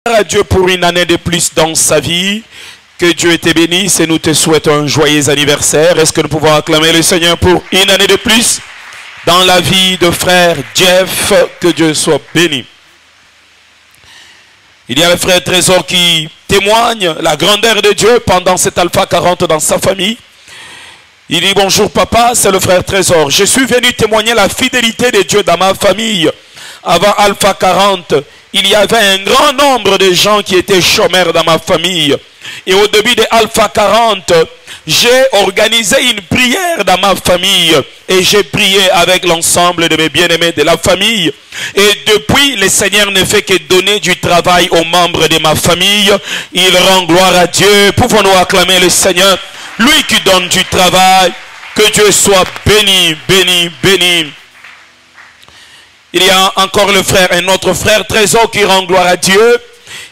À Dieu pour une année de plus dans sa vie. Que Dieu te bénisse et nous te souhaitons un joyeux anniversaire. Est-ce que nous pouvons acclamer le Seigneur pour une année de plus dans la vie de frère Jeff? Que Dieu soit béni. Il y a le frère Trésor qui témoigne la grandeur de Dieu pendant cet Alpha 40 dans sa famille. Il dit: bonjour papa, c'est le frère Trésor. Je suis venu témoigner la fidélité de Dieu dans ma famille. Avant Alpha 40, il y avait un grand nombre de gens qui étaient chômeurs dans ma famille. Et au début de Alpha 40, j'ai organisé une prière dans ma famille. Et j'ai prié avec l'ensemble de mes bien-aimés de la famille. Et depuis, le Seigneur ne fait que donner du travail aux membres de ma famille. Il rend gloire à Dieu. Pouvons-nous acclamer le Seigneur? Lui qui donne du travail. Que Dieu soit béni, béni, béni. Il y a encore le frère, un autre frère Trésor qui rend gloire à Dieu.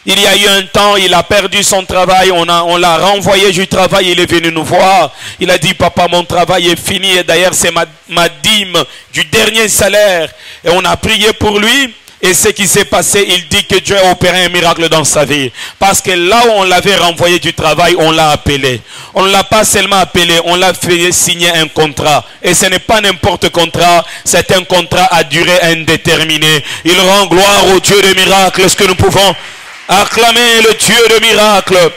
Il y a eu un temps, il a perdu son travail, on l'a renvoyé du travail, il est venu nous voir. Il a dit: papa, mon travail est fini et d'ailleurs c'est ma dîme du dernier salaire. Et on a prié pour lui. Et ce qui s'est passé, il dit que Dieu a opéré un miracle dans sa vie. Parce que là où on l'avait renvoyé du travail, on l'a appelé. On ne l'a pas seulement appelé, on l'a fait signer un contrat. Et ce n'est pas n'importe contrat, c'est un contrat à durée indéterminée. Il rend gloire au Dieu de miracles. Est-ce que nous pouvons acclamer le Dieu de miracles?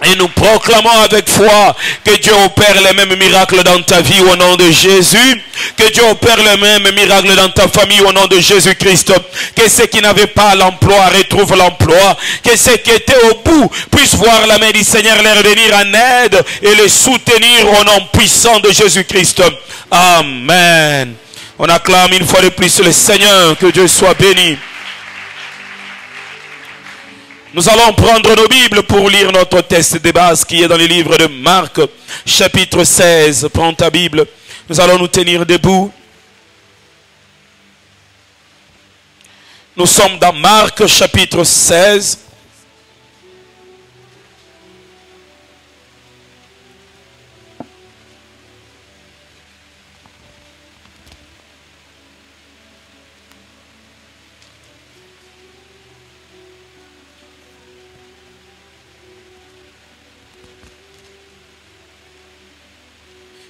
Et nous proclamons avec foi que Dieu opère les mêmes miracles dans ta vie au nom de Jésus. Que Dieu opère les mêmes miracles dans ta famille au nom de Jésus-Christ. Que ceux qui n'avaient pas l'emploi retrouvent l'emploi. Que ceux qui étaient au bout puissent voir la main du Seigneur leur venir en aide et les soutenir au nom puissant de Jésus-Christ. Amen. On acclame une fois de plus le Seigneur. Que Dieu soit béni. Nous allons prendre nos Bibles pour lire notre texte de base qui est dans le livre de Marc, chapitre 16. Prends ta Bible. Nous allons nous tenir debout. Nous sommes dans Marc, chapitre 16.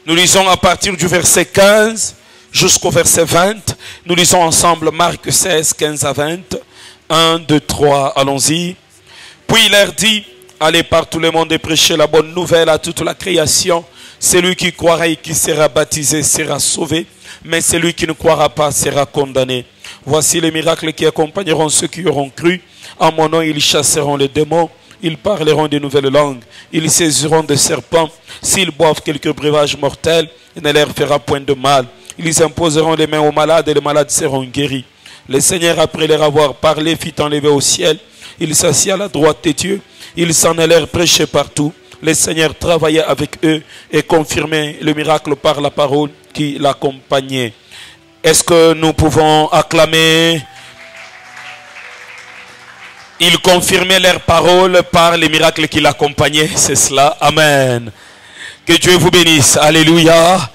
Nous lisons à partir du verset 15 jusqu'au verset 20. Nous lisons ensemble Marc 16, 15 à 20. 1, 2, 3, allons-y. Puis il leur dit: allez par tout le monde et prêchez la bonne nouvelle à toute la création. Celui qui croira et qui sera baptisé sera sauvé, mais celui qui ne croira pas sera condamné. Voici les miracles qui accompagneront ceux qui auront cru. En mon nom, ils chasseront les démons. Ils parleront de nouvelles langues. Ils saisiront des serpents. S'ils boivent quelques breuvages mortels, il ne leur fera point de mal. Ils imposeront les mains aux malades et les malades seront guéris. Le Seigneur, après leur avoir parlé, fit enlever au ciel. Il s'assit à la droite de Dieu. Ils s'en allèrent prêcher partout. Le Seigneur travaillait avec eux et confirmait le miracle par la parole qui l'accompagnait. Est-ce que nous pouvons acclamer? Il confirmait leurs paroles par les miracles qui l'accompagnaient. C'est cela. Amen. Que Dieu vous bénisse. Alléluia.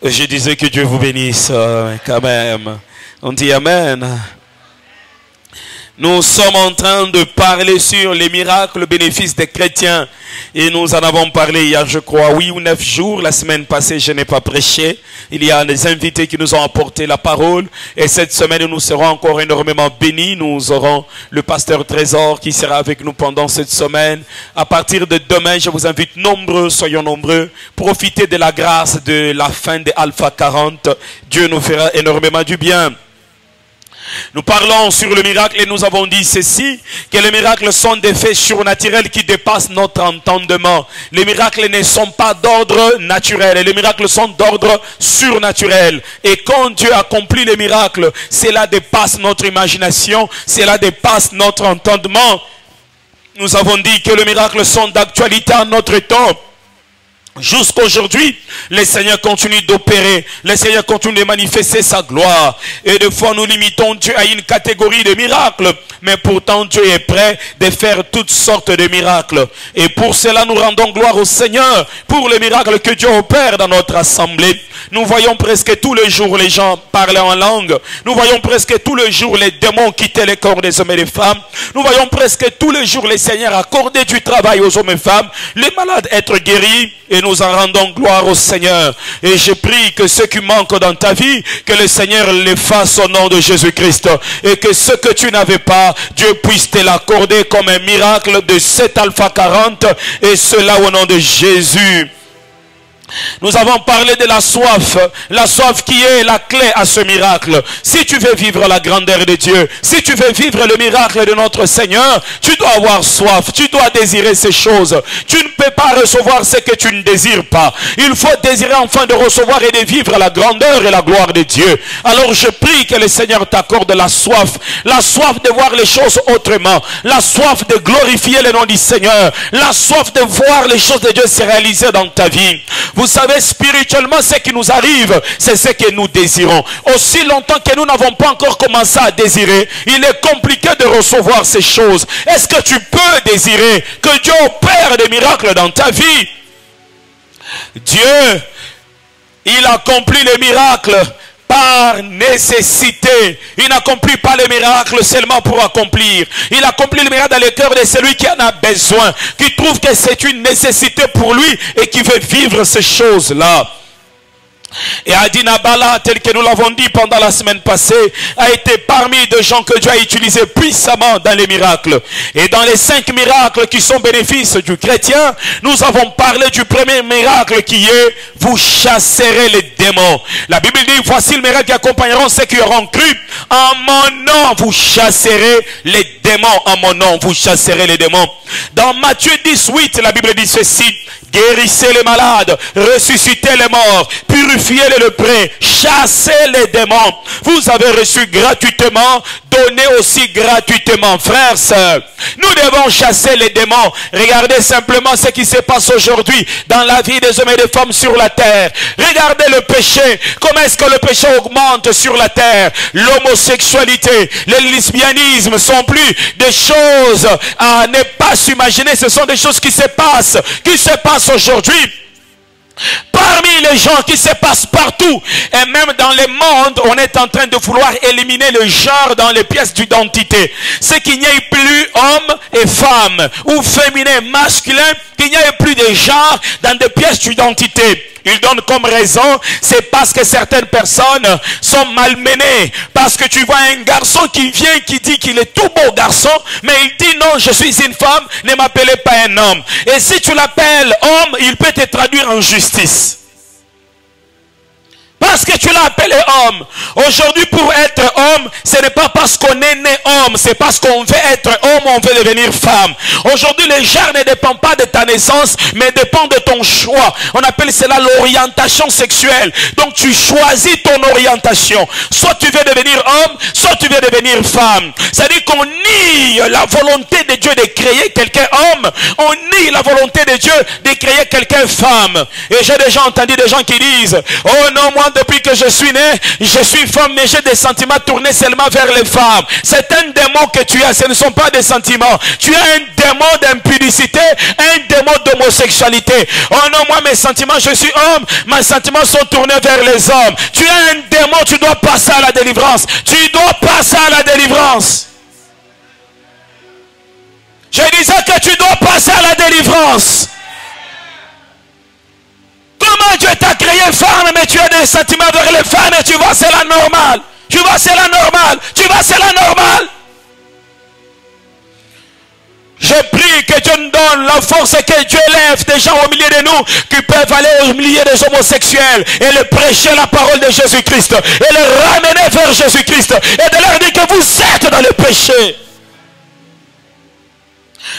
Je disais que Dieu vous bénisse quand même. On dit Amen. Nous sommes en train de parler sur les miracles, le bénéfice des chrétiens. Et nous en avons parlé il y a, je crois, 8 ou 9 jours. La semaine passée, je n'ai pas prêché. Il y a des invités qui nous ont apporté la parole. Et cette semaine, nous serons encore énormément bénis. Nous aurons le pasteur Trésor qui sera avec nous pendant cette semaine. À partir de demain, je vous invite nombreux, soyons nombreux. Profitez de la grâce de la fin de Alpha 40. Dieu nous fera énormément du bien. Nous parlons sur le miracle et nous avons dit ceci, que les miracles sont des faits surnaturels qui dépassent notre entendement. Les miracles ne sont pas d'ordre naturel, les miracles sont d'ordre surnaturel. Et quand Dieu accomplit les miracles, cela dépasse notre imagination, cela dépasse notre entendement. Nous avons dit que les miracles sont d'actualité en notre temps. Jusqu'aujourd'hui, le Seigneur continue d'opérer, le Seigneur continue de manifester sa gloire. Et des fois, nous limitons Dieu à une catégorie de miracles, mais pourtant Dieu est prêt de faire toutes sortes de miracles. Et pour cela, nous rendons gloire au Seigneur pour les miracles que Dieu opère dans notre assemblée. Nous voyons presque tous les jours les gens parler en langue. Nous voyons presque tous les jours les démons quitter les corps des hommes et des femmes. Nous voyons presque tous les jours les Seigneurs accorder du travail aux hommes et femmes, les malades être guéris, et nous en rendons gloire au Seigneur. Et je prie que ce qui manque dans ta vie, que le Seigneur les fasse au nom de Jésus-Christ. Et que ce que tu n'avais pas, Dieu puisse te l'accorder comme un miracle de cet alpha 40. Et cela au nom de Jésus. Nous avons parlé de la soif qui est la clé à ce miracle. Si tu veux vivre la grandeur de Dieu, si tu veux vivre le miracle de notre Seigneur, tu dois avoir soif, tu dois désirer ces choses. Tu ne peux pas recevoir ce que tu ne désires pas. Il faut désirer enfin de recevoir et de vivre la grandeur et la gloire de Dieu. Alors je prie que le Seigneur t'accorde la soif de voir les choses autrement, la soif de glorifier le nom du Seigneur, la soif de voir les choses de Dieu se réaliser dans ta vie. Vous savez, spirituellement, ce qui nous arrive, c'est ce que nous désirons. Aussi longtemps que nous n'avons pas encore commencé à désirer, il est compliqué de recevoir ces choses. Est-ce que tu peux désirer que Dieu opère des miracles dans ta vie? Dieu, il accomplit les miracles par nécessité. Il n'accomplit pas les miracles seulement pour accomplir. Il accomplit les miracles dans le cœur de celui qui en a besoin, qui trouve que c'est une nécessité pour lui et qui veut vivre ces choses-là. Et Adi Nabala, tel que nous l'avons dit pendant la semaine passée, a été parmi des gens que Dieu a utilisés puissamment dans les miracles. Et dans les 5 miracles qui sont bénéfices du chrétien, nous avons parlé du premier miracle qui est « Vous chasserez les démons ». La Bible dit « Voici le miracle qui accompagneront ceux qui auront cru. En mon nom, vous chasserez les démons. En mon nom, vous chasserez les démons ». Dans Matthieu 18, la Bible dit ceci: guérissez les malades, ressuscitez les morts, purifiez les lépreux, chassez les démons. Vous avez reçu gratuitement, donnez aussi gratuitement. Frères, sœurs, nous devons chasser les démons. Regardez simplement ce qui se passe aujourd'hui dans la vie des hommes et des femmes sur la terre. Regardez le péché. Comment est-ce que le péché augmente sur la terre? L'homosexualité, le lesbianisme sont plus des choses à ne pas s'imaginer. Ce sont des choses qui se passent aujourd'hui. Parmi les gens qui se passent partout, et même dans le monde, on est en train de vouloir éliminer le genre dans les pièces d'identité. C'est qu'il n'y ait plus homme et femme, ou féminin, masculin, qu'il n'y ait plus de genre dans des pièces d'identité. Il donne comme raison, c'est parce que certaines personnes sont malmenées. Parce que tu vois un garçon qui vient, qui dit qu'il est tout beau garçon, mais il dit non, je suis une femme, ne m'appelez pas un homme. Et si tu l'appelles homme, il peut te traduire en justice. Parce que tu l'as appelé homme. Aujourd'hui, pour être homme, ce n'est pas parce qu'on est né homme, c'est parce qu'on veut être homme, on veut devenir femme. Aujourd'hui, le genre ne dépend pas de ta naissance, mais dépend de ton choix. On appelle cela l'orientation sexuelle. Donc tu choisis ton orientation. Soit tu veux devenir homme, soit tu veux devenir femme. C'est-à-dire qu'on nie la volonté de Dieu de créer quelqu'un homme. On nie la volonté de Dieu de créer quelqu'un femme. Et j'ai déjà entendu des gens qui disent: oh non, moi depuis que je suis né, je suis femme, mais j'ai des sentiments tournés seulement vers les femmes. C'est un démon que tu as, ce ne sont pas des sentiments. Tu as un démon d'impudicité, un démon d'homosexualité. Oh non, moi mes sentiments, je suis homme, mes sentiments sont tournés vers les hommes. Tu as un démon, tu dois passer à la délivrance. Tu dois passer à la délivrance. Je disais que tu dois passer à la délivrance. Comment Dieu t'a créé femme, mais tu as des sentiments vers les femmes et tu vois c'est la normale. Tu vois c'est la normale. Tu vois c'est la normale. Je prie que Dieu nous donne la force et que Dieu lève des gens au milieu de nous qui peuvent aller au milieu des homosexuels et leur prêcher la parole de Jésus-Christ et les ramener vers Jésus-Christ et de leur dire que vous êtes dans le péché.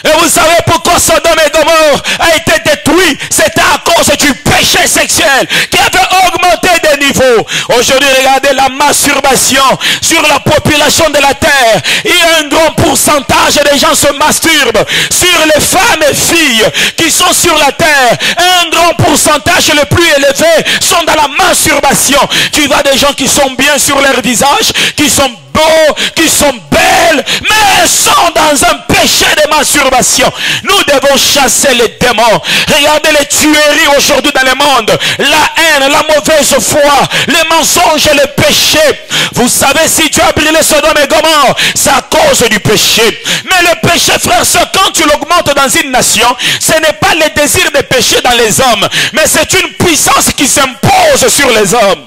Et vous savez pourquoi Sodome et Gomorrhe a été détruit? C'était à cause du péché sexuel qui avait augmenté des niveaux. Aujourd'hui, regardez la masturbation sur la population de la terre. Il y a un grand pourcentage des gens se masturbent. Sur les femmes et filles qui sont sur la terre, un grand pourcentage le plus élevé sont dans la masturbation. Tu vois des gens qui sont bien sur leur visage, qui sont beaux, qui sont belles, mais elles sont dans un péché de masturbation. Nous devons chasser les démons. Regardez les tueries aujourd'hui dans le monde, la haine, la mauvaise foi, les mensonges et les péchés. Vous savez, si tu as brûlé Sodome et Gomorrhe, c'est à cause du péché. Mais le péché, frère, quand tu l'augmentes dans une nation, ce n'est pas le désir de péché dans les hommes, mais c'est une puissance qui s'impose sur les hommes.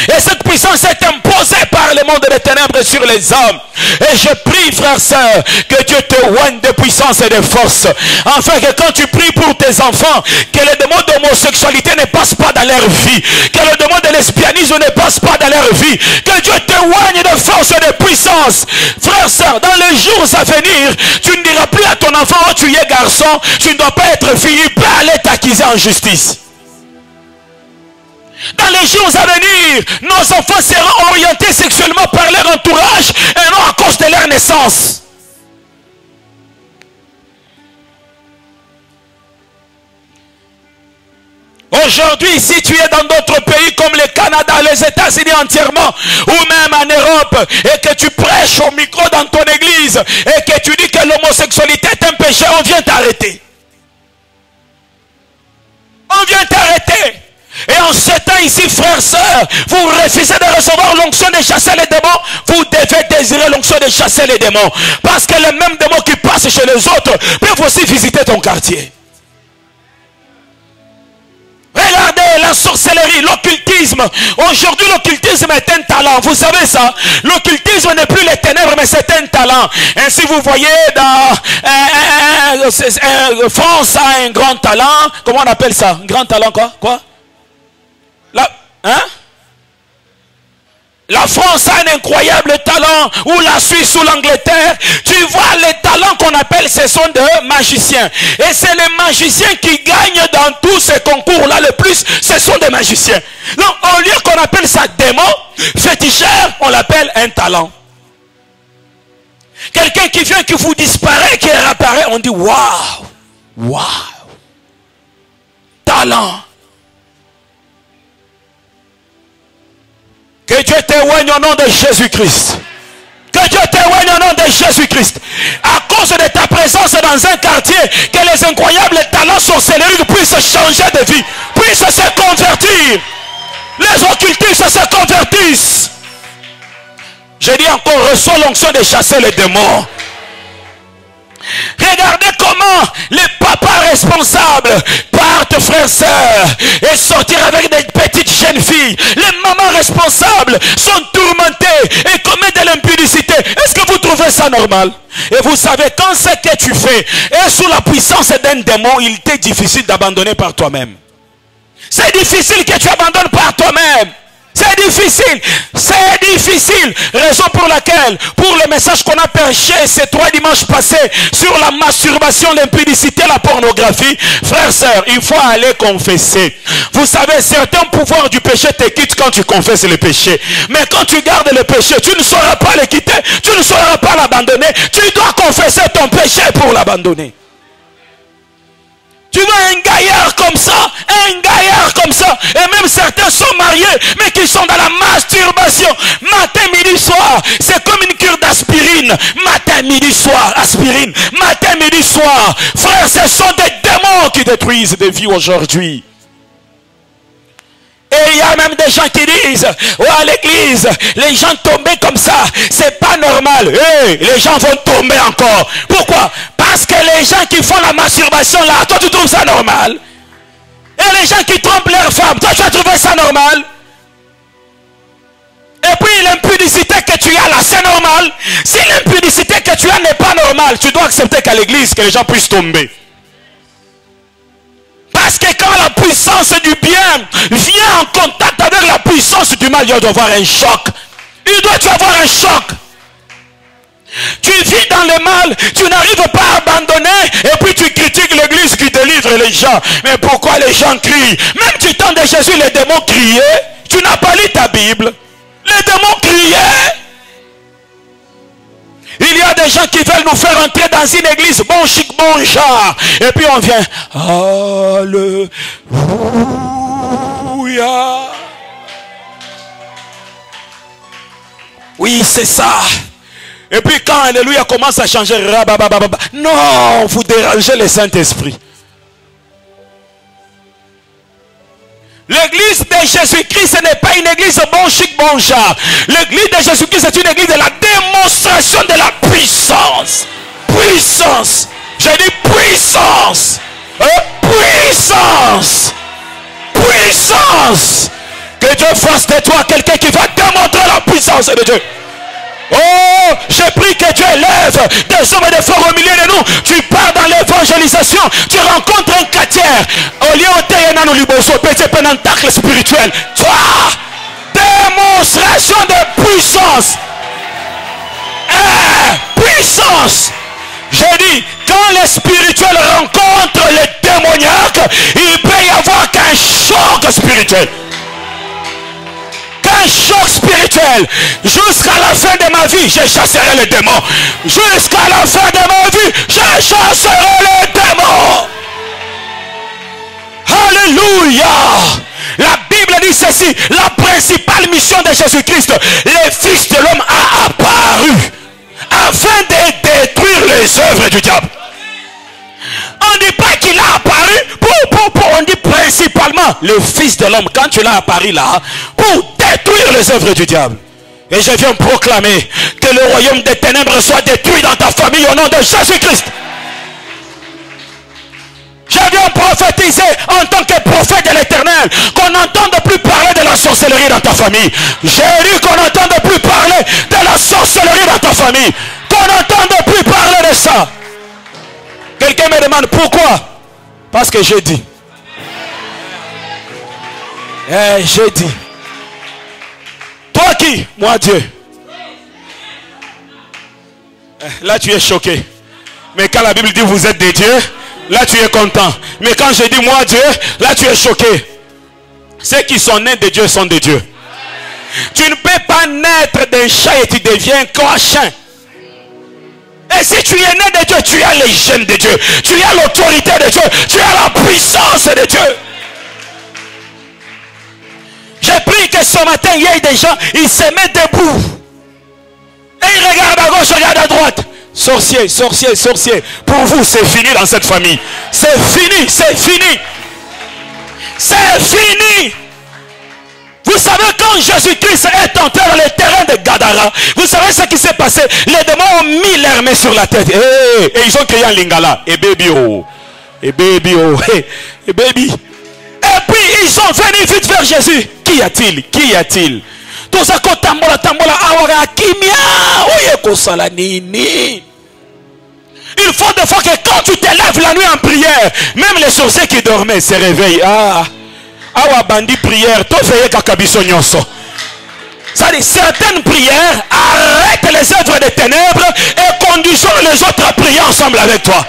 Et cette puissance est imposée par le monde des ténèbres sur les hommes. Et je prie, frères, sœurs, que Dieu te oigne de puissance et de force. Afin que quand tu pries pour tes enfants, que les démons d'homosexualité ne passent pas dans leur vie. Que les démons de lesbianisme ne passent pas dans leur vie. Que Dieu te oigne de force et de puissance. Frères, sœurs, dans les jours à venir, tu ne diras plus à ton enfant, oh, tu es garçon, tu ne dois pas être fille, il peut aller t'accuser en justice. Dans les jours à venir, nos enfants seront orientés sexuellement par leur entourage et non à cause de leur naissance. Aujourd'hui, si tu es dans d'autres pays comme le Canada, les États-Unis entièrement, ou même en Europe, et que tu prêches au micro dans ton église, et que tu dis que l'homosexualité est un péché, on vient t'arrêter. On vient t'arrêter. Et en ce temps ici, frères, sœurs, vous refusez de recevoir l'onction de chasser les démons, vous devez désirer l'onction de chasser les démons. Parce que les mêmes démons qui passent chez les autres peuvent aussi visiter ton quartier. Regardez la sorcellerie, l'occultisme. Aujourd'hui, l'occultisme est un talent. Vous savez ça? L'occultisme n'est plus les ténèbres, mais c'est un talent. Ainsi, vous voyez, France a un grand talent. Comment on appelle ça? Un grand talent quoi? La France a un incroyable talent, ou la Suisse ou l'Angleterre. Tu vois, les talents qu'on appelle, ce sont des magiciens. Et c'est les magiciens qui gagnent dans tous ces concours-là le plus, ce sont des magiciens. Donc, au lieu qu'on appelle ça démon, féticheur, on l'appelle un talent. Quelqu'un qui vient, qui vous disparaît, qui réapparaît, on dit waouh, talent. Que Dieu t'éloigne au nom de Jésus-Christ. Que Dieu t'éloigne au nom de Jésus-Christ. À cause de ta présence dans un quartier, que les incroyables talents sorcelleries puissent changer de vie, puissent se convertir. Les occultistes se convertissent. Je dis encore, reçois l'onction de chasser les démons. Regardez comment les papas responsables partent, frères, sœurs, et sortir avec des petites jeunes filles. Les mamans responsables sont tourmentées et commettent de l'impudicité. Est-ce que vous trouvez ça normal? Et vous savez, quand ce que tu fais est sous la puissance d'un démon, il t'est difficile d'abandonner par toi-même. C'est difficile que tu abandonnes par toi-même. C'est difficile, c'est difficile. Raison pour laquelle, pour le message qu'on a prêché ces 3 dimanches passés sur la masturbation, l'impudicité, la pornographie, frères, sœurs, il faut aller confesser. Vous savez, certains pouvoirs du péché te quittent quand tu confesses le péché. Mais quand tu gardes le péché, tu ne sauras pas le quitter, tu ne sauras pas l'abandonner. Tu dois confesser ton péché pour l'abandonner. Tu vois un gaillard comme ça, et même certains sont mariés, mais qui sont dans la masturbation, matin, midi, soir. C'est comme une cure d'aspirine, matin, midi, soir, aspirine, matin, midi, soir. Frères, ce sont des démons qui détruisent des vies aujourd'hui. Et il y a même des gens qui disent, oh, à l'église, les gens tombés comme ça, c'est pas normal. Hey, les gens vont tomber encore. Pourquoi? Parce que les gens qui font la masturbation là, toi tu trouves ça normal? Et les gens qui trompent leurs femmes, toi tu as trouvé ça normal? Et puis l'impudicité que tu as là, c'est normal? Si l'impudicité que tu as n'est pas normale, tu dois accepter qu'à l'église, que les gens puissent tomber. Parce que quand la puissance du bien vient en contact avec la puissance du mal, il doit y avoir un choc. Il doit y avoir un choc. Tu vis dans le mal, tu n'arrives pas à abandonner, et puis tu critiques l'église qui délivre les gens. Mais pourquoi les gens crient? Même du temps de Jésus, les démons criaient. Tu n'as pas lu ta Bible. Les démons criaient. Il y a des gens qui veulent nous faire entrer dans une église bon chic, bon genre. Et puis on vient. Alléluia. Oui, c'est ça. Et puis quand Alléluia commence à changer, non, vous dérangez le Saint-Esprit. L'église de Jésus-Christ, ce n'est pas une église bon chic, bon genre. L'église de Jésus-Christ, c'est une église de la démonstration de la puissance. Puissance. J'ai dit puissance. Puissance. Puissance. Que Dieu fasse de toi quelqu'un qui va démontrer la puissance de Dieu. Oh, j'ai pris que Dieu élève des hommes et des femmes au milieu de nous. Tu pars dans l'évangélisation, tu rencontres un quartier. Au lieu de te spirituel. Toi, démonstration de puissance. Puissance. J'ai dit, quand les spirituels rencontrent les démoniaques, il peut y avoir qu'un choc spirituel. Un choc spirituel. Jusqu'à la fin de ma vie, je chasserai les démons. Jusqu'à la fin de ma vie, je chasserai les démons. Alléluia. La Bible dit ceci: la principale mission de Jésus-Christ, le Fils de l'homme a apparu afin de détruire les œuvres du diable. On ne dit pas qu'il a apparu on dit principalement le Fils de l'homme. Quand tu l'as apparu là, pour détruire les œuvres du diable. Et je viens proclamer que le royaume des ténèbres soit détruit dans ta famille au nom de Jésus-Christ. Je viens prophétiser en tant que prophète de l'Éternel qu'on n'entende plus parler de la sorcellerie dans ta famille. J'ai dit qu'on n'entende plus parler de la sorcellerie dans ta famille. Qu'on n'entende plus parler de ça. Quelqu'un me demande pourquoi? Parce que j'ai dit. J'ai dit. Toi qui? Moi Dieu. Là tu es choqué. Mais quand la Bible dit vous êtes des dieux, là tu es content. Mais quand je dis moi Dieu, là tu es choqué. Ceux qui sont nés de Dieu sont de Dieu. Tu ne peux pas naître d'un chat et tu deviens quoi chien. Et si tu es né de Dieu, tu as les gènes de Dieu. Tu as l'autorité de Dieu. Tu as la puissance de Dieu. J'ai pris que ce matin, il y a des gens, ils se mettent debout. Et ils regardent à gauche, regardent à droite. Sorcier, sorcier, sorcier. Pour vous, c'est fini dans cette famille. C'est fini, c'est fini. C'est fini. Vous savez, quand Jésus-Christ est entré dans les terrains de Gadara, vous savez ce qui s'est passé? Les démons ont mis leurs mains sur la tête. Et ils ont crié en lingala. Et baby oh. Et baby oh. Et baby. Et puis ils sont venus vite vers Jésus. Qu'y a-t-il? Qu'y a-t-il? Tout ça qu'on tambola tambola awara kimia. Oye kosala nini. Il faut des fois que quand tu te lèves la nuit en prière, même les sorciers qui dormaient se réveillent. Awa bandi prière, to veillez kakabiso nyonso. Ça dit certaines prières arrêtent les œuvres des ténèbres et conduisent les autres à prier ensemble avec toi.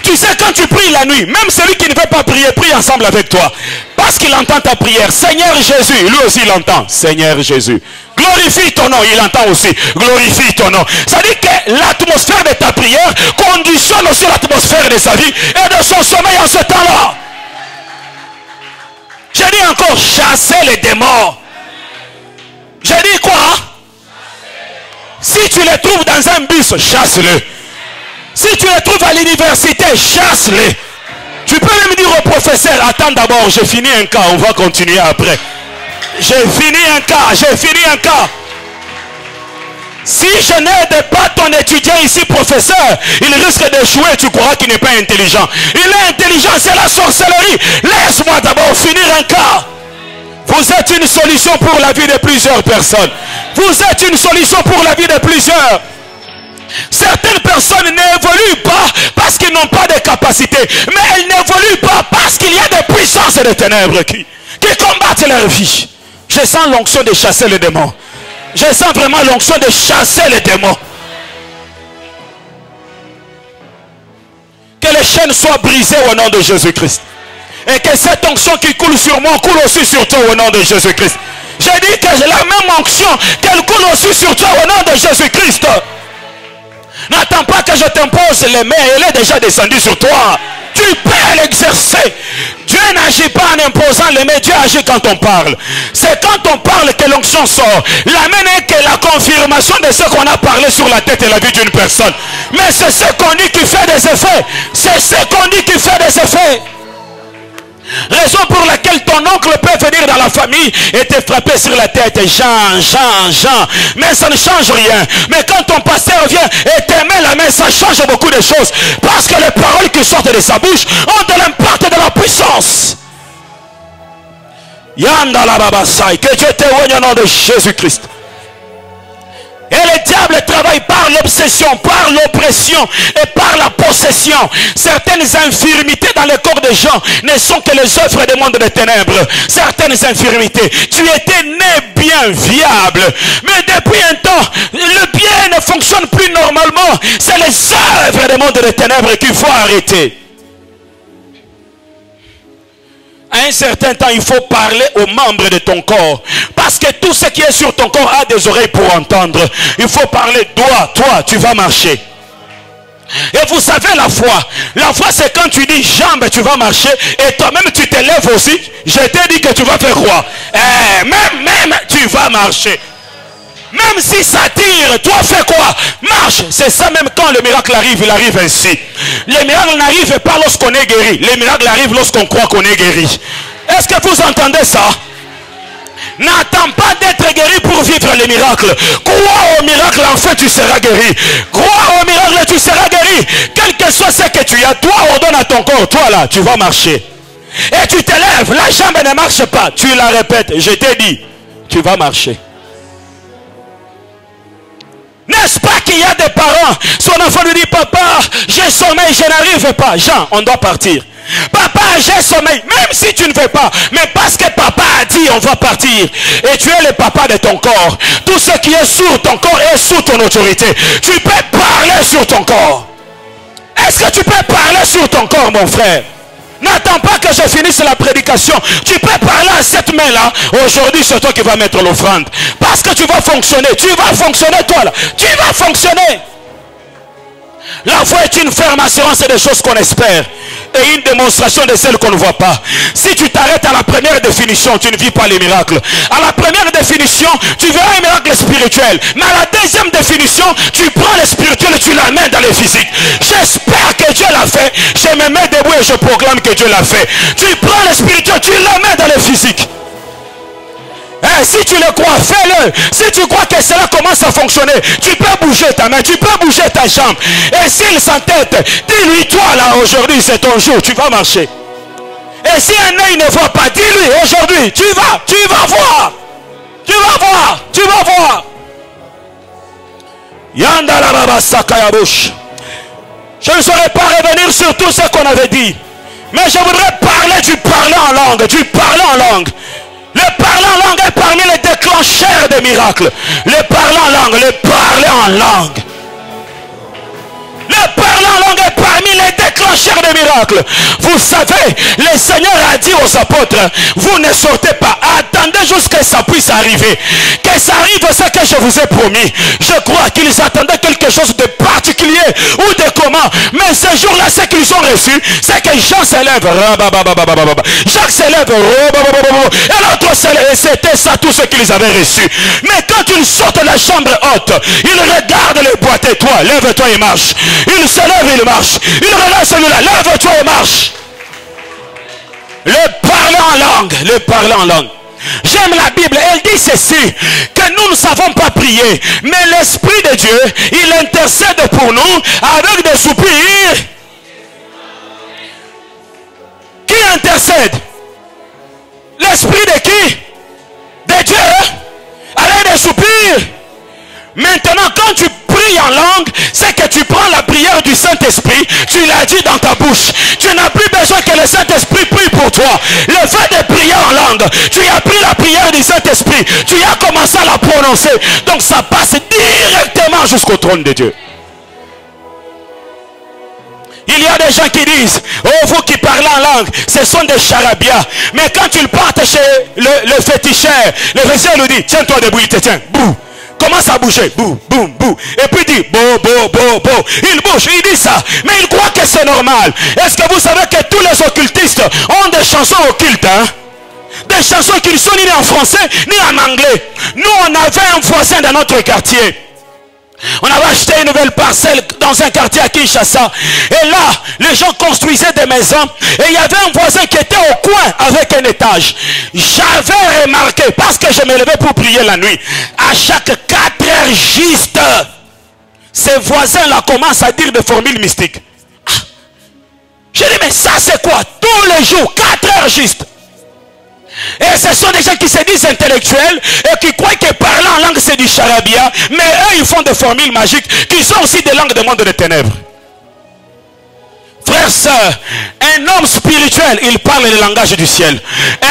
Tu sais, quand tu pries la nuit, même celui qui ne veut pas prier, prie ensemble avec toi. Parce qu'il entend ta prière. Seigneur Jésus, lui aussi il entend. Seigneur Jésus. Glorifie ton nom, il entend aussi. Glorifie ton nom. Ça dit que l'atmosphère de ta prière conditionne aussi l'atmosphère de sa vie et de son sommeil en ce temps-là. J'ai dit encore, chasser les démons. J'ai dit quoi? Si tu les trouves dans un bus, chasse-le. Si tu les trouves à l'université, chasse-les. Tu peux même dire au professeur, attends d'abord, j'ai fini un cas, on va continuer après. J'ai fini un cas, j'ai fini un cas. Si je n'aide pas ton étudiant ici, professeur, il risque d'échouer, tu crois qu'il n'est pas intelligent. Il est intelligent, c'est la sorcellerie. Laisse-moi d'abord finir un cas. Vous êtes une solution pour la vie de plusieurs personnes. Vous êtes une solution pour la vie de plusieurs. Certaines personnes n'évoluent pas parce qu'ils n'ont pas de capacité. Mais elles n'évoluent pas parce qu'il y a des puissances et des ténèbres qui combattent leur vie. Je sens l'onction de chasser les démons. Je sens vraiment l'onction de chasser les démons. les chaînes soient brisées au nom de Jésus-Christ. Et que cette onction qui coule sur moi coule aussi sur toi au nom de Jésus-Christ. J'ai dit que j'ai la même onction, qu'elle coule aussi sur toi au nom de Jésus-Christ. N'attends pas que je t'impose les mains, elle est déjà descendue sur toi. Tu peux l'exercer. Dieu n'agit pas en imposant les mains, Dieu agit quand on parle. C'est quand on parle que l'onction sort. La main n'est que la confirmation de ce qu'on a parlé sur la tête et la vie d'une personne. Mais c'est ce qu'on dit qui fait des effets. C'est ce qu'on dit qui fait des effets. Raison pour laquelle ton oncle peut venir dans la famille et te frapper sur la tête. Jean. Mais ça ne change rien. Mais quand ton pasteur vient et te met la main, ça change beaucoup de choses. Parce que les paroles qui sortent de sa bouche ont de l'impact et de la puissance. Yanda la babasai. Que Dieu témoigne au nom de Jésus-Christ. Et le diable travaille par l'obsession, par l'oppression et par la possession. Certaines infirmités dans le corps des gens ne sont que les œuvres des mondes des ténèbres. Certaines infirmités. Tu étais né bien, viable. Mais depuis un temps, le bien ne fonctionne plus normalement. C'est les œuvres des mondes des ténèbres qu'il faut arrêter. À un certain temps, il faut parler aux membres de ton corps. Parce que tout ce qui est sur ton corps a des oreilles pour entendre. Il faut parler, toi, tu vas marcher. Et vous savez la foi. La foi, c'est quand tu dis jambe, tu vas marcher. Et toi-même, tu te lèves aussi. Je t'ai dit que tu vas faire quoi? Même, tu vas marcher. Même si ça tire, toi fais quoi? Marche. C'est ça même quand le miracle arrive, il arrive ainsi. Le miracle n'arrive pas lorsqu'on est guéri. Le miracle arrive lorsqu'on croit qu'on est guéri. Est-ce que vous entendez ça? N'attends pas d'être guéri pour vivre les miracles. Crois au miracle, enfin tu seras guéri. Crois au miracle, tu seras guéri. Quel que soit ce que tu as, toi ordonne à ton corps, toi là, tu vas marcher. Et tu te lèves, la jambe ne marche pas. Tu la répètes, je t'ai dit, tu vas marcher. N'est-ce pas qu'il y a des parents, son enfant lui dit, papa, j'ai sommeil, je n'arrive pas. Jean, on doit partir. Papa, j'ai sommeil, même si tu ne veux pas, mais parce que papa a dit, on va partir. Et tu es le papa de ton corps. Tout ce qui est sous ton corps est sous ton autorité. Tu peux parler sur ton corps. Est-ce que tu peux parler sur ton corps, mon frère? N'attends pas que je finisse la prédication. Tu peux parler à cette main-là. Aujourd'hui, c'est toi qui vas mettre l'offrande. Parce que tu vas fonctionner. Tu vas fonctionner, toi là. Tu vas fonctionner. La foi est une ferme assurance des choses qu'on espère. Et une démonstration de celles qu'on ne voit pas. Si tu t'arrêtes à la première définition, tu ne vis pas les miracles. À la première définition, tu verras un miracle spirituel. Mais à la deuxième définition, tu prends le spirituel et tu l'amènes dans le physique. J'espère que Dieu l'a fait. Je me mets debout et je proclame que Dieu l'a fait. Tu prends le spirituel, tu l'amènes dans le physique. Si tu le crois, fais-le. Si tu crois que cela commence à fonctionner, tu peux bouger ta main, tu peux bouger ta jambe. Et s'il s'entête, dis-lui, toi là, aujourd'hui c'est ton jour, tu vas marcher. Et si un œil ne voit pas, dis-lui, aujourd'hui, tu vas voir. Tu vas voir, tu vas voir. Yanda la baba sakaya bouche. Je ne saurais pas revenir sur tout ce qu'on avait dit. Mais je voudrais parler du parler en langue, du parler en langue. Le parler en langue est parmi les déclencheurs des miracles. Le parler en langue, le parler en langue. Le parler en langue est parmi les déclencheurs des miracles. Vous savez, le Seigneur a dit aux apôtres, vous ne sortez pas, attendez jusqu'à ce que ça puisse arriver. Que ça arrive, ce que je vous ai promis. Je crois qu'ils attendaient quelque chose de particulier ou de commun. Mais ce jour-là, ce qu'ils ont reçu, c'est que Jean s'élève. Jacques s'élève. Et l'autre s'élève. Et c'était ça tout ce qu'ils avaient reçu. Mais quand ils sortent de la chambre haute, ils regardent les boîtes. Et toi, lève-toi et marche. Il se lève, il marche. Il regarde celui-là, lève-toi et marche. Le parler en langue. Le parler en langue. J'aime la Bible, elle dit ceci, que nous ne savons pas prier, mais l'Esprit de Dieu, il intercède pour nous avec des soupirs. Qui intercède? L'Esprit de qui? De Dieu, avec des soupirs. Maintenant, quand tu pries en langue, c'est que tu prends la prière du Saint-Esprit, tu l'as dit dans ta bouche. Tu n'as plus besoin que le Saint-Esprit prie pour toi. Le fait de prier en langue, tu as pris la prière du Saint-Esprit, tu as commencé à la prononcer. Donc ça passe directement jusqu'au trône de Dieu. Il y a des gens qui disent, oh vous qui parlez en langue, ce sont des charabia. Mais quand ils partent chez le féticheur, le féticheur lui dit, tiens-toi debout, il te tient, bouh. Commence à bouger, bouh, boum, bouh. Et puis il dit, bo, bo, bo, bo. Il bouge, il dit ça. Mais il croit que c'est normal. Est-ce que vous savez que tous les occultistes ont des chansons occultes, hein? Des chansons qui ne sont ni en français, ni en anglais. Nous, on avait un voisin dans notre quartier. On avait acheté une nouvelle parcelle dans un quartier à Kinshasa. Et là, les gens construisaient des maisons. Et il y avait un voisin qui était au coin avec un étage. J'avais remarqué, parce que je me levais pour prier la nuit, à chaque 4 heures juste, ces voisins-là commencent à dire des formules mystiques. Ah. J'ai dit, mais ça c'est quoi? Tous les jours, 4 heures juste. Et ce sont des gens qui se disent intellectuels et qui croient que parler en langue c'est du charabia. Mais eux ils font des formules magiques qui sont aussi des langues du monde des ténèbres. Frères, sœurs, un homme spirituel, il parle le langage du ciel.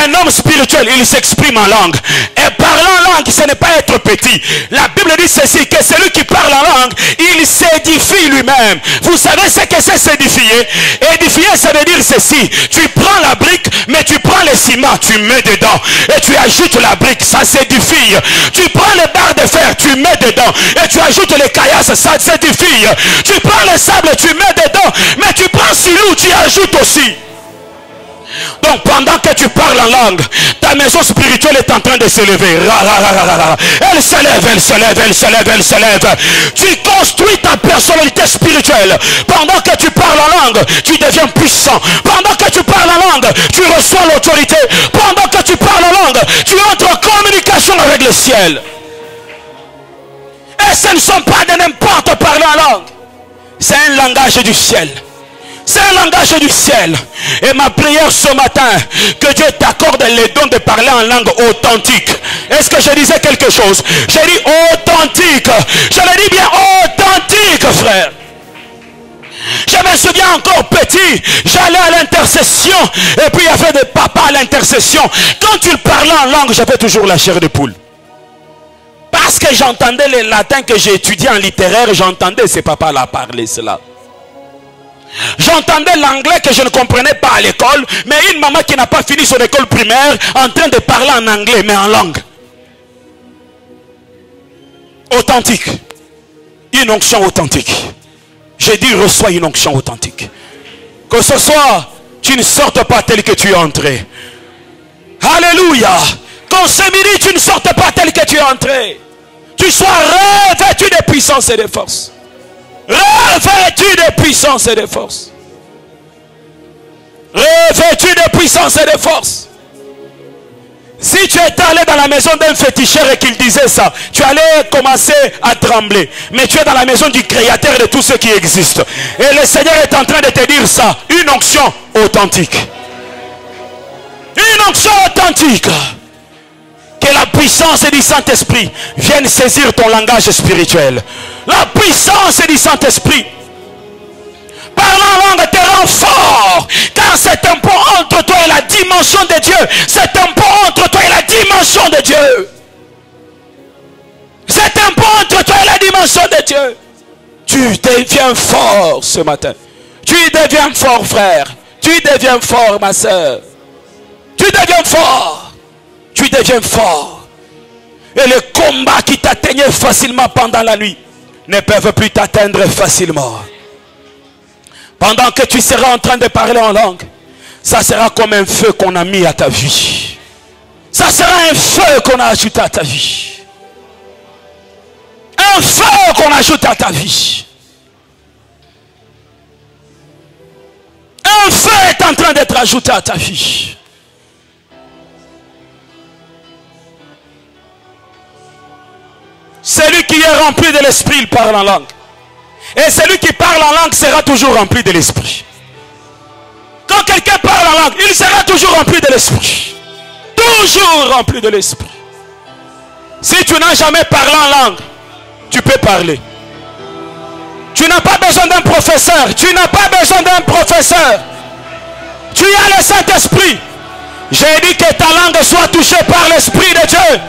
Un homme spirituel, il s'exprime en langue. Et parler en langue, ce n'est pas être petit. La Bible dit ceci, que celui qui parle en langue, il s'édifie lui-même. Vous savez ce que c'est s'édifier? Édifier, ça veut dire ceci. Tu prends la brique, mais tu prends le ciment, tu mets dedans. Et tu ajoutes la brique, ça s'édifie. Tu prends les barres de fer, tu mets dedans. Et tu ajoutes les caillasses, ça s'édifie. Tu prends le sable, tu mets dedans. Mais tu prends Silou, tu ajoutes aussi. Donc pendant que tu parles en langue, ta maison spirituelle est en train de s'élever. Elle s'élève, elle s'élève, elle s'élève, elle s'élève. Tu construis ta personnalité spirituelle. Pendant que tu parles en langue, tu deviens puissant. Pendant que tu parles en langue, tu reçois l'autorité. Pendant que tu parles en langue, tu entres en communication avec le ciel. Et ce ne sont pas de n'importe parler en langue. C'est un langage du ciel. C'est un langage du ciel. Et ma prière ce matin, que Dieu t'accorde le don de parler en langue authentique. Est-ce que je disais quelque chose? J'ai dit authentique. Je le dis bien authentique, frère. Je me souviens encore petit, j'allais à l'intercession. Et puis il y avait des papas à l'intercession. Quand il parlait en langue, j'avais toujours la chair de poule. Parce que j'entendais le latin que j'ai étudié en littéraire. J'entendais ces papas-là parler cela. J'entendais l'anglais que je ne comprenais pas à l'école, mais une maman qui n'a pas fini son école primaire en train de parler en anglais, mais en langue. Authentique. Une onction authentique. J'ai dit reçois une onction authentique. Que ce soit, tu ne sortes pas tel que tu es entré. Alléluia. Quand ce midi, tu ne sortes pas tel que tu es entré. Tu sois revêtu de puissance et de force. Revêtu de puissance et de force. Revêtu de puissance et de force. Si tu étais allé dans la maison d'un féticheur et qu'il disait ça, tu allais commencer à trembler. Mais tu es dans la maison du créateur de tout ce qui existe. Et le Seigneur est en train de te dire ça. Une onction authentique. Une onction authentique. Que la puissance du Saint-Esprit vienne saisir ton langage spirituel. La puissance du Saint-Esprit. Parler en langue te rend fort. Car c'est un pont entre toi et la dimension de Dieu. C'est un pont entre toi et la dimension de Dieu. C'est un pont entre toi et la dimension de Dieu. Tu deviens fort ce matin. Tu deviens fort, frère. Tu deviens fort, ma soeur. Tu deviens fort. Tu deviens fort. Et les combats qui t'atteignaient facilement pendant la nuit ne peuvent plus t'atteindre facilement. Pendant que tu seras en train de parler en langue, ça sera comme un feu qu'on a mis à ta vie. Ça sera un feu qu'on a ajouté à ta vie. Un feu qu'on ajoute à ta vie. Un feu est en train d'être ajouté à ta vie. Celui qui est rempli de l'esprit, il parle en langue. Et celui qui parle en langue sera toujours rempli de l'esprit. Quand quelqu'un parle en langue, il sera toujours rempli de l'esprit. Toujours rempli de l'esprit. Si tu n'as jamais parlé en langue, tu peux parler. Tu n'as pas besoin d'un professeur. Tu n'as pas besoin d'un professeur. Tu as le Saint-Esprit. J'ai dit que ta langue soit touchée par l'Esprit de Dieu.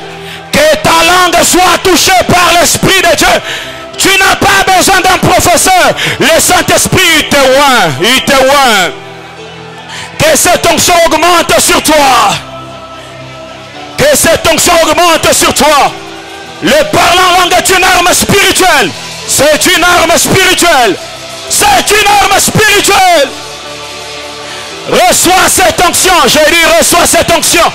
Que ta langue soit touchée par l'Esprit de Dieu. Tu n'as pas besoin d'un professeur. Le Saint-Esprit te oint. Il te oint. Que cette onction augmente sur toi. Que cette onction augmente sur toi. Le parler en langue est une arme spirituelle. C'est une arme spirituelle. C'est une arme spirituelle. Reçois cette onction. J'ai dit reçois cette onction.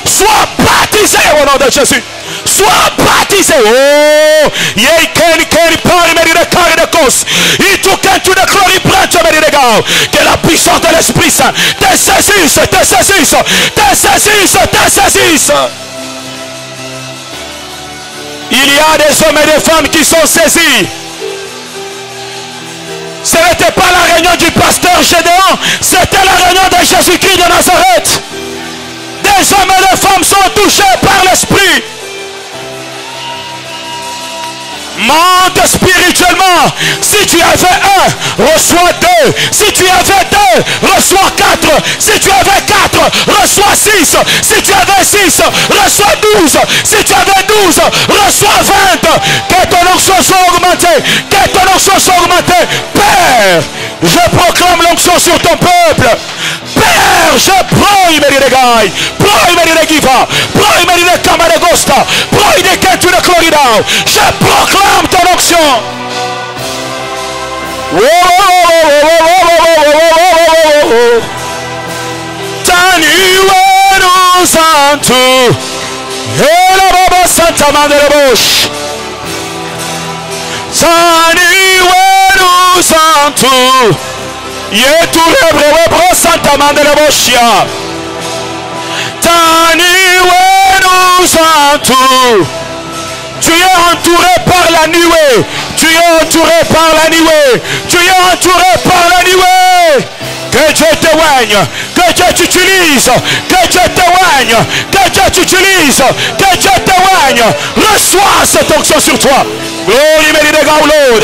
Sois baptisé au nom de Jésus. Sois baptisé. Oh, que la puissance de l'Esprit Saint te saisisse, te saisisse, te saisisse, te saisisse. Il y a des hommes et des femmes qui sont saisis. Ce n'était pas la réunion du pasteur Gédéon, c'était la réunion de Jésus-Christ de Nazareth. Des hommes et des femmes sont touchés par l'Esprit. Monte spirituellement. Si tu avais un, reçois deux. Si tu avais deux, reçois quatre. Si tu avais quatre, reçois six. Si tu avais six, reçois 12. Si tu avais 12, reçois 20. Que ton onction soit augmentée. Que ton onction soit augmentée. Père, je proclame l'onction sur ton peuple. Père, je prends il me dit prends il me dit prends il me dit Camaregosta, prends il me dit Cloridao. Je proclame ton onction. Taniwe nous santu, et la baba santa mandelebosh. Taniwe nous santu. Yeturebrewe bro santa mandeleboshia. Taniwe nous santu. Tu es entouré par la nuée. Tu es entouré par la nuée. Tu es entouré par la nuée. Que Dieu t'éloigne. Que Dieu t'utilise. Que Dieu t'éloigne. Que Dieu t'utilise. Que Dieu t'éloigne. Reçois cette onction sur toi. Glory me de Gaulod.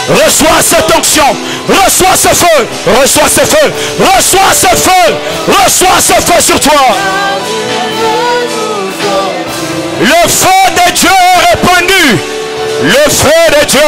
Reçois cette onction. Reçois ce feu. Reçois ce feu. Reçois ce feu. Reçois ce feu sur toi. Le feu de Dieu est répandu. Le feu de Dieu.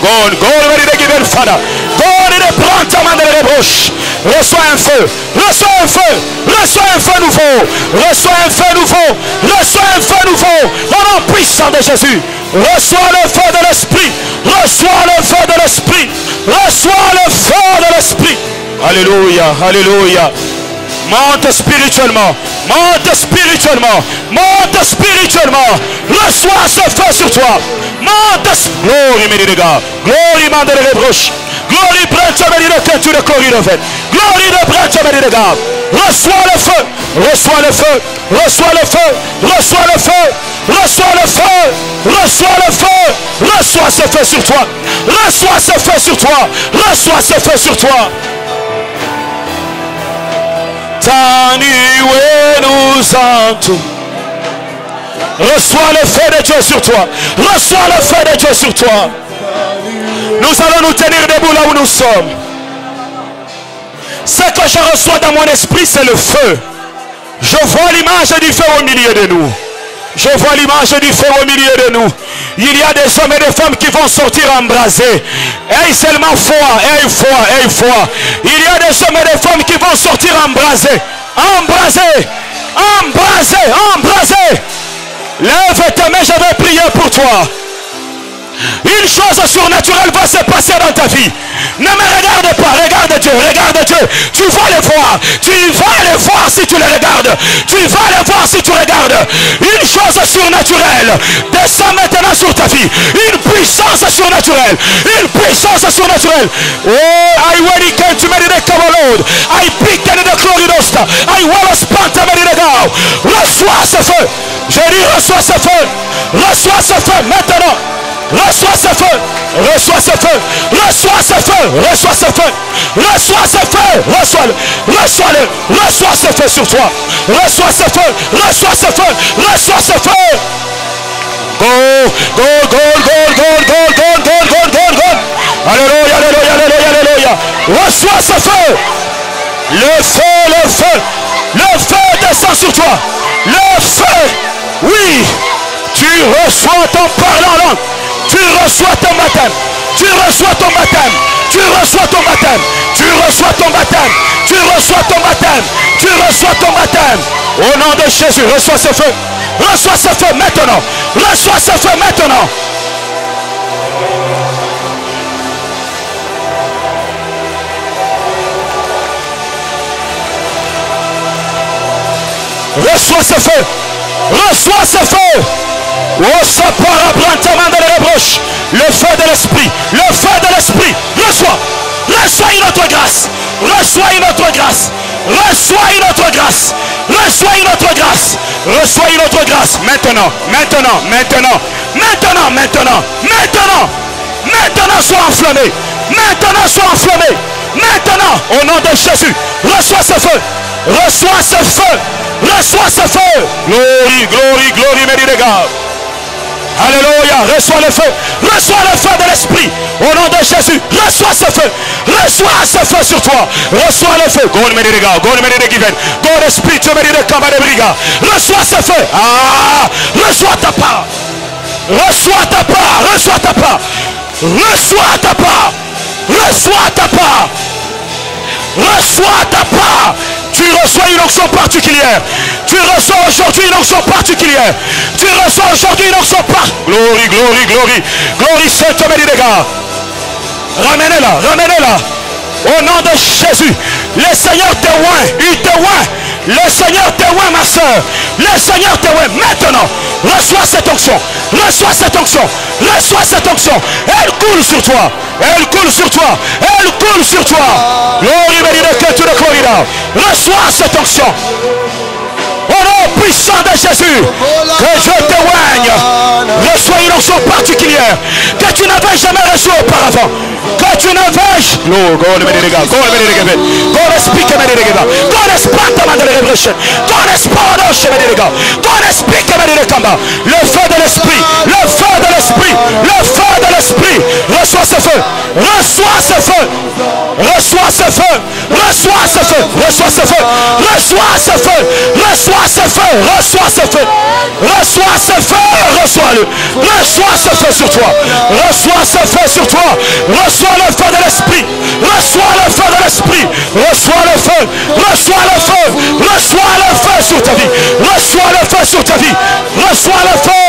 God ready to give it Father. God in the plant ta main dans les broches. Reçois un feu. Reçois un feu. Reçois un feu nouveau. Reçois un feu nouveau. Reçois un feu nouveau. Au nom puissant de Jésus. Reçois le feu de l'Esprit. Reçois le feu de l'Esprit. Reçois le feu de l'Esprit. Alléluia. Alléluia. Monte spirituellement. Monte spirituellement. Monte spirituellement. Reçois ce feu sur toi. Monte. Glory, mes gars. Glory, man de les broches. Glory, branche, mes gars, tu le corris de fait. Glory, de branche, mes gars. Reçois le feu. Reçois le feu. Reçois le feu. Reçois le feu. Reçois le feu. Reçois le feu. Reçois ce feu sur toi. Reçois ce feu sur toi. Reçois ce feu sur toi. Reçois le feu de Dieu sur toi. Reçois le feu de Dieu sur toi. Nous allons nous tenir debout là où nous sommes. Ce que je reçois dans mon esprit, c'est le feu. Je vois l'image du feu au milieu de nous. Je vois l'image du feu au milieu de nous. Il y a des hommes et des femmes qui vont sortir embrasés. Et seulement foi, et foi, et foi. Il y a des hommes et des femmes qui vont sortir embrasés. Embrasés, embrasés, embrasés. Lève tes mains, je vais prier pour toi. Une chose surnaturelle va se passer dans ta vie. Ne me regarde pas, regarde Dieu, regarde Dieu. Tu vas le voir, tu vas le voir si tu le regardes. Tu vas le voir si tu regardes. Une chose surnaturelle descend maintenant sur ta vie. Une puissance surnaturelle. Une puissance surnaturelle. Oh, I when he came to me the Lord, I picked the Cloridosta. I was spanta me the go. Reçois ce feu. Je dis reçois ce feu. Reçois ce feu maintenant. Reçois ce feu, reçois ce feu, reçois ce feu, reçois ce feu, reçois ce feu, reçois-le, reçois-le, reçois ce feu sur toi, reçois ce feu, reçois ce feu, reçois ce feu. Go, go, go, go, go, go, go, go, go, go, go. Alléluia, alléluia, alléluia, alléluia. Reçois ce feu, le feu, le feu. Le feu descend sur toi. Le feu. Oui. Tu reçois ton parler en langue. Tu reçois ton baptême. Tu reçois ton baptême. Tu reçois ton baptême. Tu reçois ton baptême. Tu reçois ton baptême. Tu reçois ton baptême. Au nom de Jésus, reçois ce feu. Reçois ce feu maintenant. Reçois ce feu maintenant. Reçois ce feu. Reçois ce feu. Oh, ça part à brantement de la rebroche. Le feu de l'esprit. Le feu de l'esprit. Reçois. Reçois une autre grâce. Reçois une autre grâce. Reçois une autre grâce. Reçois une autre grâce. Reçois une autre grâce. Maintenant. Maintenant. Maintenant. Maintenant. Maintenant. Maintenant. Maintenant, sois enflammé. Maintenant, sois enflammé. Maintenant, au nom de Jésus, reçois ce feu. Reçois ce feu. Reçois ce feu. Glory, glory, glory, mes regards. Alléluia, reçois le feu. Reçois le feu de l'esprit. Au nom de Jésus, reçois ce feu. Reçois ce feu sur toi. Reçois le feu. God me regarde. God me regarde. God esprit, tu me regarde. Reçois ce feu. Ah, reçois ta part. Reçois ta part. Reçois ta part. Reçois ta part. Reçois ta part. Reçois ta part. Tu reçois une onction particulière. Tu reçois aujourd'hui une onction particulière. Tu reçois aujourd'hui une onction particulière. Glory, glory, glory. Glory, Saint-Thomas. Ramenez-la, ramenez-la. Au nom de Jésus, le Seigneur te oint, il te oint. Le Seigneur te oint, ma soeur. Le Seigneur te oint. Maintenant, reçois cette onction. Reçois cette onction. Reçois cette onction. Elle coule sur toi. Elle coule sur toi. Elle coule sur toi. Glory, que tu le corridas. Reçois cette onction. Au nom puissant de Jésus, que Dieu témoigne. Reçois une onction particulière que tu n'avais jamais reçue auparavant. Que tu n'avais jamais. God speak me de God expand the revelation. God expand God speak me de combat. Le feu de l'esprit. Le feu de l'esprit. Le feu de l'esprit. Reçois ce feu. Reçois ce feu. Reçois ce feu. Reçois ce feu. Reçois ce feu. Reçois ce feu. Reçois ce feu. Reçois ce feu. Reçois ce feu. Reçois-le. Reçois ce feu sur toi. Reçois ce feu sur toi. Reçois le feu de l'esprit. Reçois le feu de l'esprit. Reçois le feu. Reçois le feu. Reçois le feu sur ta vie. Reçois le feu sur ta vie. Reçois le feu.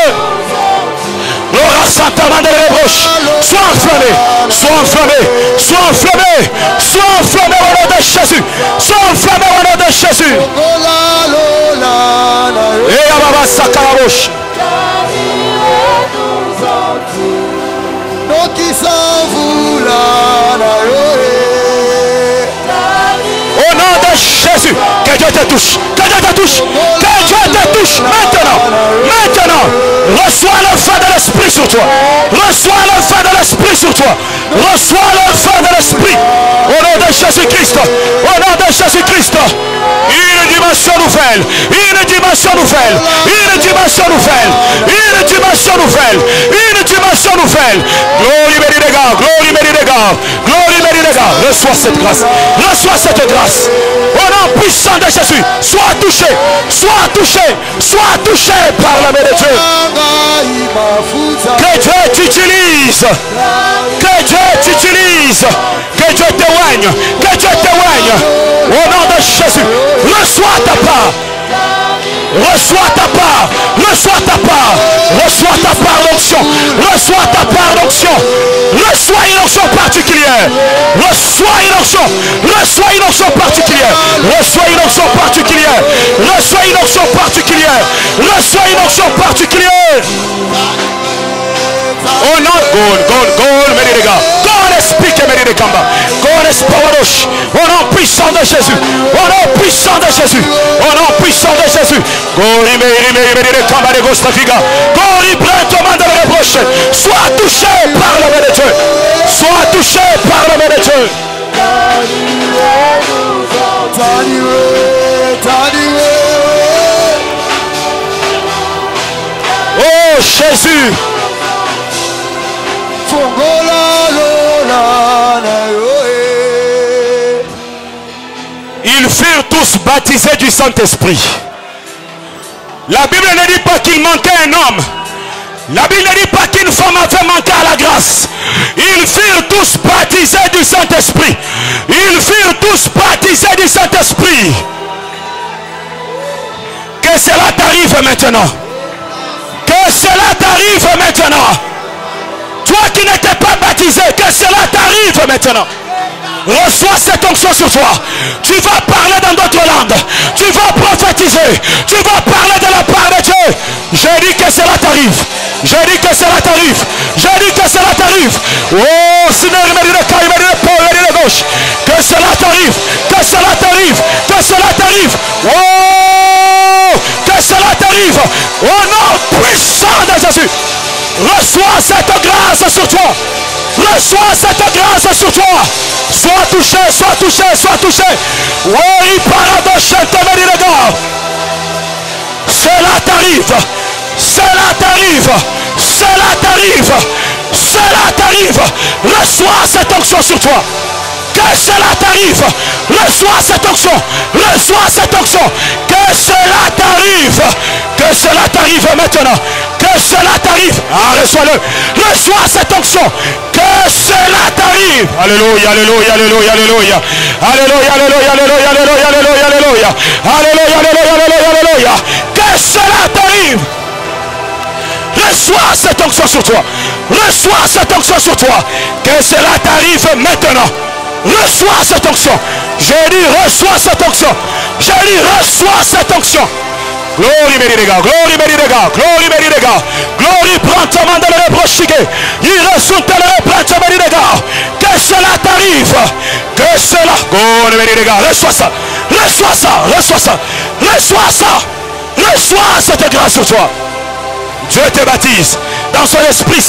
L'aura Santa de la rebroche. Sois enflammé. Sois enflammé. Sois enflammé. Sois enflammé au nom de Jésus. Sois enflammé au nom de Jésus. Et à Baba Sakaraboche. Au nom de Jésus, que Dieu te touche, que Dieu te touche, que Dieu te touche maintenant, maintenant. Reçois le feu de l'esprit sur toi. Reçois le feu de l'esprit sur toi. Reçois le feu de l'esprit. Au nom de Jésus-Christ, au nom de Jésus-Christ. Une dimension nouvelle, une dimension nouvelle, une dimension nouvelle, une dimension nouvelle, une dimension nouvelle. Glory be to God, glory be to God, glory be to God. Reçois cette grâce, reçois cette grâce. Au nom puissant de Jésus, sois touché, sois touché, sois touché par la main de Dieu. Que Dieu t'utilise, que Dieu t'utilise, que Dieu témoigne, que Dieu témoigne. Au nom de Jésus, reçois ta part. Reçois ta part, reçois ta part, reçois ta part d'onction, reçois ta part d'onction, reçois une onction particulière, reçois une onction, reçois une onction particulière, reçois une onction particulière, reçois une onction particulière, reçois une onction particulière. Oh non, God, mes gars. God explique mes gars. God est powerous. Au nom puissant de Jésus. Au nom puissant de Jésus. Au nom puissant de Jésus. God, de reproche. Sois touché par la main de Dieu. Sois touché par la main de Dieu. Oh Jésus. Ils furent tous baptisés du Saint-Esprit. La Bible ne dit pas qu'il manquait un homme. La Bible ne dit pas qu'une femme avait manqué à la grâce. Ils furent tous baptisés du Saint-Esprit. Ils furent tous baptisés du Saint-Esprit. Que cela t'arrive maintenant. Que cela t'arrive maintenant. Toi qui n'étais pas baptisé, que cela t'arrive maintenant. Reçois cette onction sur toi. Tu vas parler dans d'autres langues. Tu vas prophétiser. Tu vas parler de la part de Dieu. Je dis que cela t'arrive. Je dis que cela t'arrive. Je dis que cela t'arrive. Oh Seigneur, il m'a dit le cœur, il m'a dit le pauvre, il m'a dit le gauche. Que cela t'arrive. Que cela t'arrive. Que cela t'arrive. Oh, que cela t'arrive. Au nom puissant de Jésus. Reçois cette grâce sur toi. Reçois cette grâce sur toi. Sois touché, sois touché, sois touché. Oui, cela t'arrive. Cela t'arrive. Cela t'arrive. Cela t'arrive. Reçois cette onction sur toi. Que cela t'arrive. Reçois cette onction. Reçois cette onction. Que cela t'arrive. Que cela t'arrive maintenant. Que cela t'arrive. Ah, reçois-le. Reçois cette onction. Que cela t'arrive. Alléluia, alléluia, alléluia, alléluia. Alléluia, alléluia, alléluia, alléluia, alléluia, alléluia. Alléluia, alléluia, alléluia, alléluia. Que cela t'arrive. Reçois cette onction sur toi. Reçois cette onction sur toi. Que cela t'arrive maintenant. Reçois cette onction. Je dis reçois cette onction. Je dis reçois cette onction. Glory be to God. Glory be to God. Glory be to God. Glory prends ta main de le brochiquer. Il resulte le prends ta main de God. Que cela t'arrive. Que cela. Glory be to God. Reçois ça. Reçois ça. Reçois ça. Reçois ça. Reçois cette grâce sur toi. Dieu te baptise dans son esprit.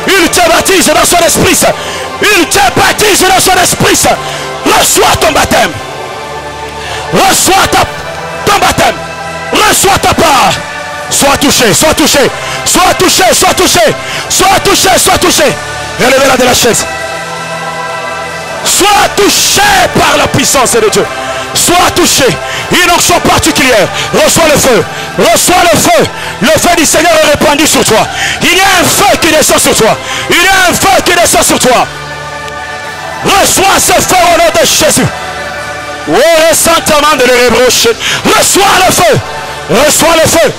Il te baptise dans son esprit. Il te baptise dans son esprit. Reçois ton baptême. Reçois ton baptême. Reçois ta part. Sois touché, sois touché. Sois touché, sois touché. Sois touché, sois touché. Relevez-la de la chaise. Sois touché par la puissance de Dieu. Sois touché. Une onction particulière. Reçois le feu. Reçois le feu. Le feu du Seigneur est répandu sur toi. Il y a un feu qui descend sur toi. Il y a un feu qui descend sur toi. Reçois ce feu au nom de Jésus. Oh, le sentiment de l'ébrouche. Reçois le feu. Reçois le feu.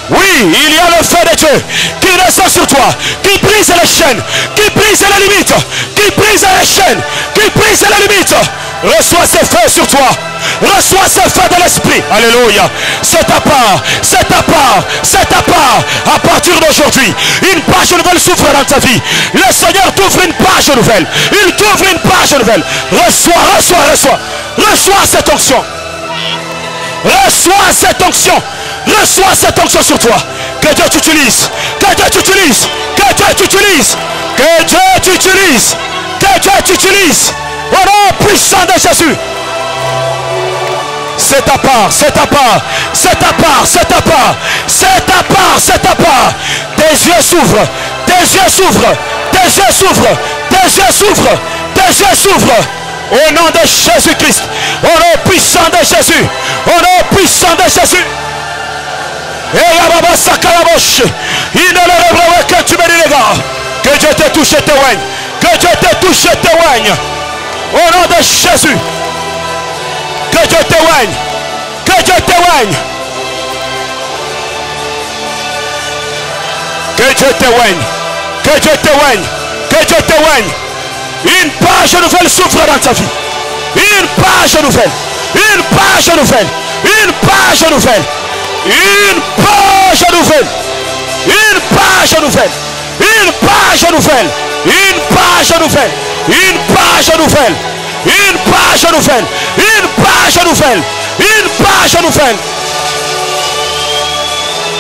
Oui, il y a le feu de Dieu qui descend sur toi, qui brise les chaînes, qui brise les limites, qui brise les chaînes, qui brise les limites. Reçois ce feu sur toi. Reçois ce feu de l'esprit. Alléluia. C'est ta part. C'est ta part. C'est ta part. À partir d'aujourd'hui, une page nouvelle s'ouvre dans ta vie. Le Seigneur t'ouvre une page nouvelle. Il t'ouvre une page nouvelle. Reçois, reçois, reçois. Reçois cette onction. Reçois cette onction. Reçois cette onction sur toi. Que Dieu t'utilise. Que Dieu t'utilise. Que Dieu t'utilise. Que Dieu t'utilise. Que Dieu t'utilise. Au nom puissant de Jésus. C'est ta part, c'est ta part, c'est ta part, c'est ta part, c'est ta part, c'est ta part. Tes yeux s'ouvrent, tes yeux s'ouvrent, tes yeux s'ouvrent, tes yeux s'ouvrent, tes yeux s'ouvrent. Au nom de Jésus-Christ, au nom puissant de Jésus, au nom puissant de Jésus. Et la baba sakalabosh, il ne le rêverait que tu me dis les gars. Que Dieu te touche et te oigne, que Dieu te touche et te oigne. Au nom de Jésus. Que Dieu t'éloigne. Que Dieu t'éloigne. Que Dieu t'éloigne. Que Dieu t'éloigne. Que Dieu t'éloigne. Une page nouvelle s'ouvre dans ta vie. Une page nouvelle. Une page nouvelle. Une page nouvelle. Une page nouvelle. Une page nouvelle. Une page nouvelle. Une page nouvelle. Une page nouvelle. Une page nouvelle. Une page nouvelle. Une page nouvelle.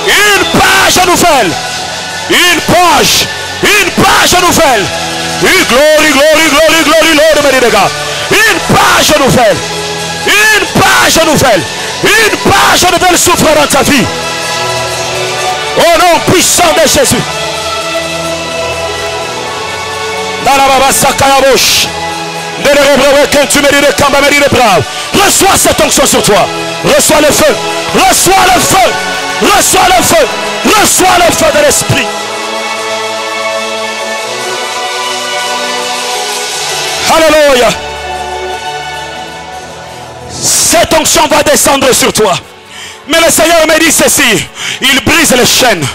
Une page nouvelle. Une page. Une page nouvelle. Une glory, glory, glory, glory, Lord, mes gars. Une page nouvelle. Une page nouvelle. Une page nouvelle s'ouvre dans ta vie. Au nom puissant de Jésus. Dans la baba sakaya bouche. Reçois cette onction sur toi. Reçois le feu. Reçois le feu. Reçois le feu. Reçois le feu de l'esprit. Alléluia. Cette onction va descendre sur toi. Mais le Seigneur me dit ceci. Il brise les chaînes.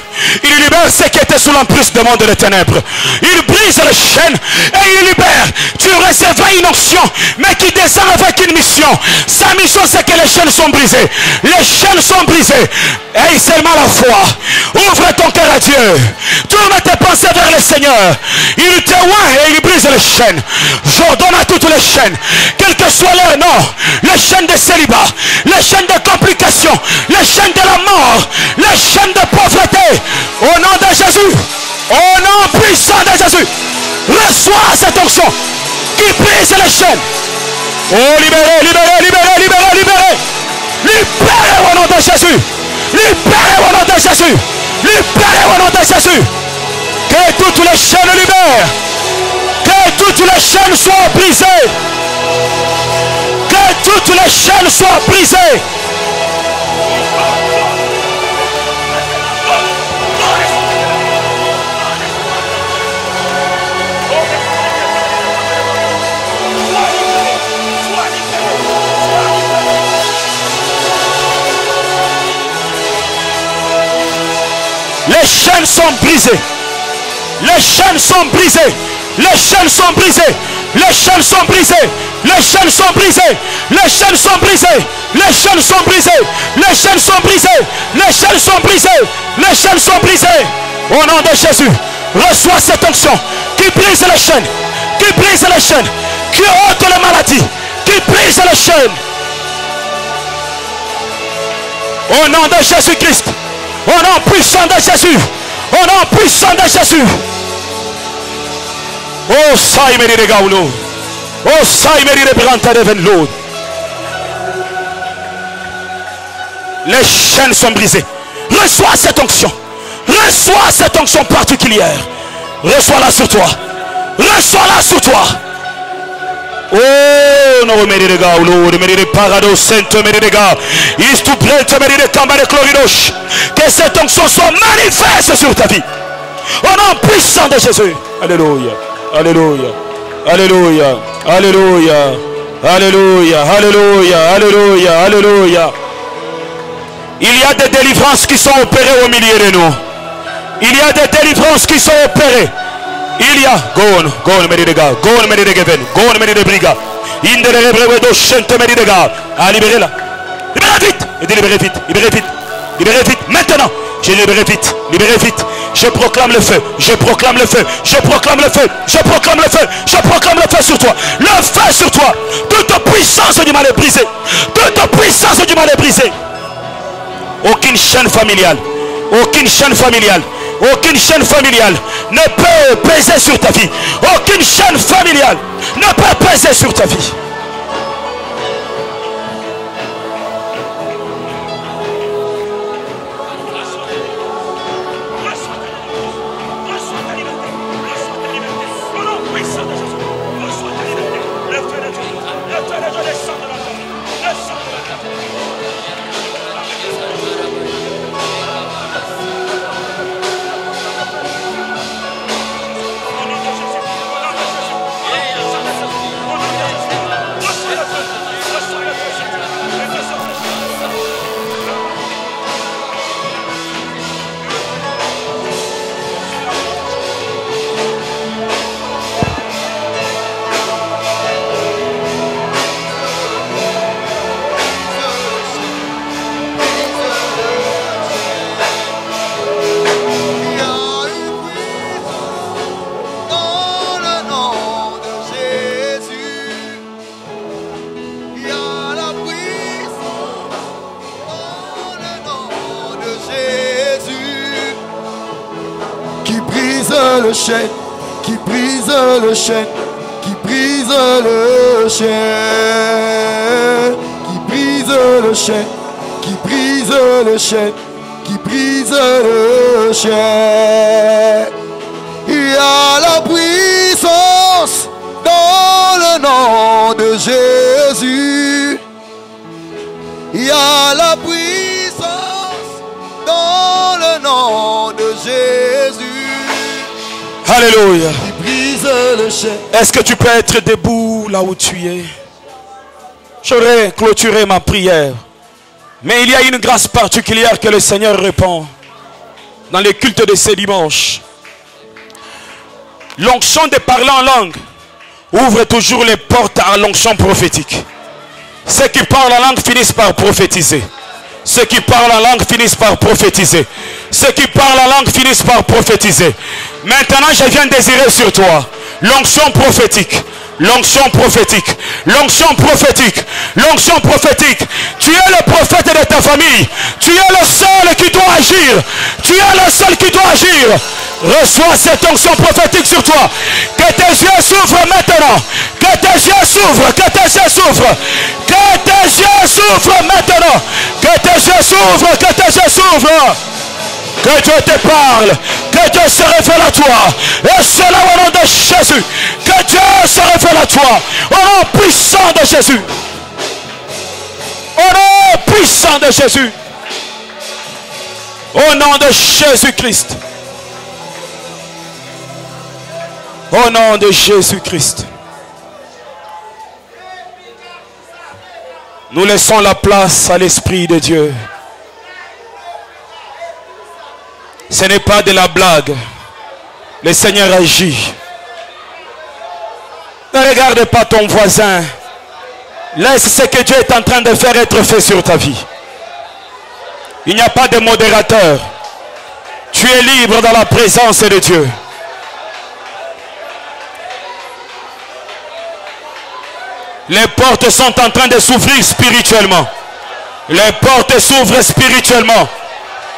Il libère ceux qui étaient sous l'emprise du monde des ténèbres. Il brise les chaînes et il libère. Tu recevras une onction, mais qui descend avec une mission. Sa mission, c'est que les chaînes sont brisées. Les chaînes sont brisées. Et seulement la foi. Ouvre ton cœur à Dieu. Tourne tes pensées vers le Seigneur. Il te oint et il brise les chaînes. J'ordonne à toutes les chaînes, quel que soit leur nom, les chaînes de célibat, les chaînes de complications, les chaînes de la mort, les chaînes de pauvreté. Au nom de Jésus, au nom puissant de Jésus, reçois cette onction qui brise les chaînes. Oh, libérez, libérez, libérez, libérez, libérez. Libérez au nom de Jésus. Libérez au nom de Jésus. Libérez au nom de Jésus. Que toutes les chaînes libèrent. Que toutes les chaînes soient brisées. Que toutes les chaînes soient brisées. Les chaînes sont brisées. Les chaînes sont brisées. Les chaînes sont brisées. Les chaînes sont brisées. Les chaînes sont brisées. Les chaînes sont brisées. Les chaînes sont brisées. Les chaînes sont brisées. Les chaînes sont brisées. Les chaînes sont brisées. Au nom de Jésus, reçois cette onction qui brise les chaînes. Qui brise les chaînes. Qui ôte les maladies. Qui brise les chaînes. Au nom de Jésus-Christ. Au nom puissant de Jésus. Au nom puissant de Jésus. Oh, ça y mérite de Gaulo. Oh, ça y mérite de Branta de Venlo. Les chaînes sont brisées. Reçois cette onction. Reçois cette onction particulière. Reçois-la sur toi. Reçois-la sur toi. Oh, non, mérite de Gaulo. Mérite de Parado, Sainte, mérite de Gaulo. Istu prête, mérite de Kamba de Cloridoche. Que cette onction soit manifeste sur ta vie. Au nom puissant de Jésus. Alléluia. Alléluia. Alléluia. Alléluia. Alléluia. Alléluia. Alléluia. Alléluia. Il y a des délivrances qui sont opérées au milieu de nous. Il y a des délivrances qui sont opérées. Il y a Gon Medidega, Gon Medidegaven, Gon Medidebriga. Indere Brevedo Chente Medidega. Ah, libérez-la. Libérez vite. Et libérez vite. Libérez vite. Libérez vite. Maintenant. Je libéré vite. Libérez vite. Je proclame le feu. Je proclame le feu. Je proclame le feu. Je proclame le feu. Je proclame le feu sur toi. Le feu sur toi. Toute puissance du mal est brisée. Toute puissance du mal est brisée. Aucune chaîne familiale. Aucune chaîne familiale. Aucune chaîne familiale ne peut peser sur ta vie. Aucune chaîne familiale ne peut peser sur ta vie. le chêne, qui brise le chêne, qui brise le chêne, qui brise le chêne, qui brise le chêne, qui brise le chêne. Il y a la puissance dans le nom nom de Jésus. Il y a la puissance dans le nom de Jésus. Alléluia. Qui brise le chêne. Est-ce que tu peux être debout là où tu es? J'aurais clôturé ma prière. Mais il y a une grâce particulière que le Seigneur répand dans les cultes de ce dimanche. L'onction de parler en langue ouvre toujours les portes à l'onction prophétique. Ceux qui parlent en langue finissent par prophétiser. Ceux qui parlent en langue finissent par prophétiser. Ceux qui parlent en langue finissent par prophétiser. Maintenant, je viens désirer sur toi l'onction prophétique. L'onction prophétique. L'onction prophétique. L'onction prophétique. Tu es le prophète de ta famille. Tu es le seul qui doit agir. Tu es le seul qui doit agir. Reçois cette onction prophétique sur toi. Que tes yeux s'ouvrent maintenant. Que tes yeux s'ouvrent. Que tes yeux s'ouvrent. Que tes yeux s'ouvrent maintenant. Que tes yeux s'ouvrent. Que tes yeux s'ouvrent. Que Dieu te parle. Que Dieu se révèle à toi. Et cela au nom de Jésus. Que Dieu se révèle à toi. Au nom puissant de Jésus. Au nom puissant de Jésus. Au nom de Jésus-Christ. Au nom de Jésus-Christ. Nous laissons la place à l'Esprit de Dieu. Ce n'est pas de la blague. Le Seigneur agit. Ne regarde pas ton voisin. Laisse ce que Dieu est en train de faire être fait sur ta vie. Il n'y a pas de modérateur. Tu es libre dans la présence de Dieu. Les portes sont en train de s'ouvrir spirituellement. Les portes s'ouvrent spirituellement.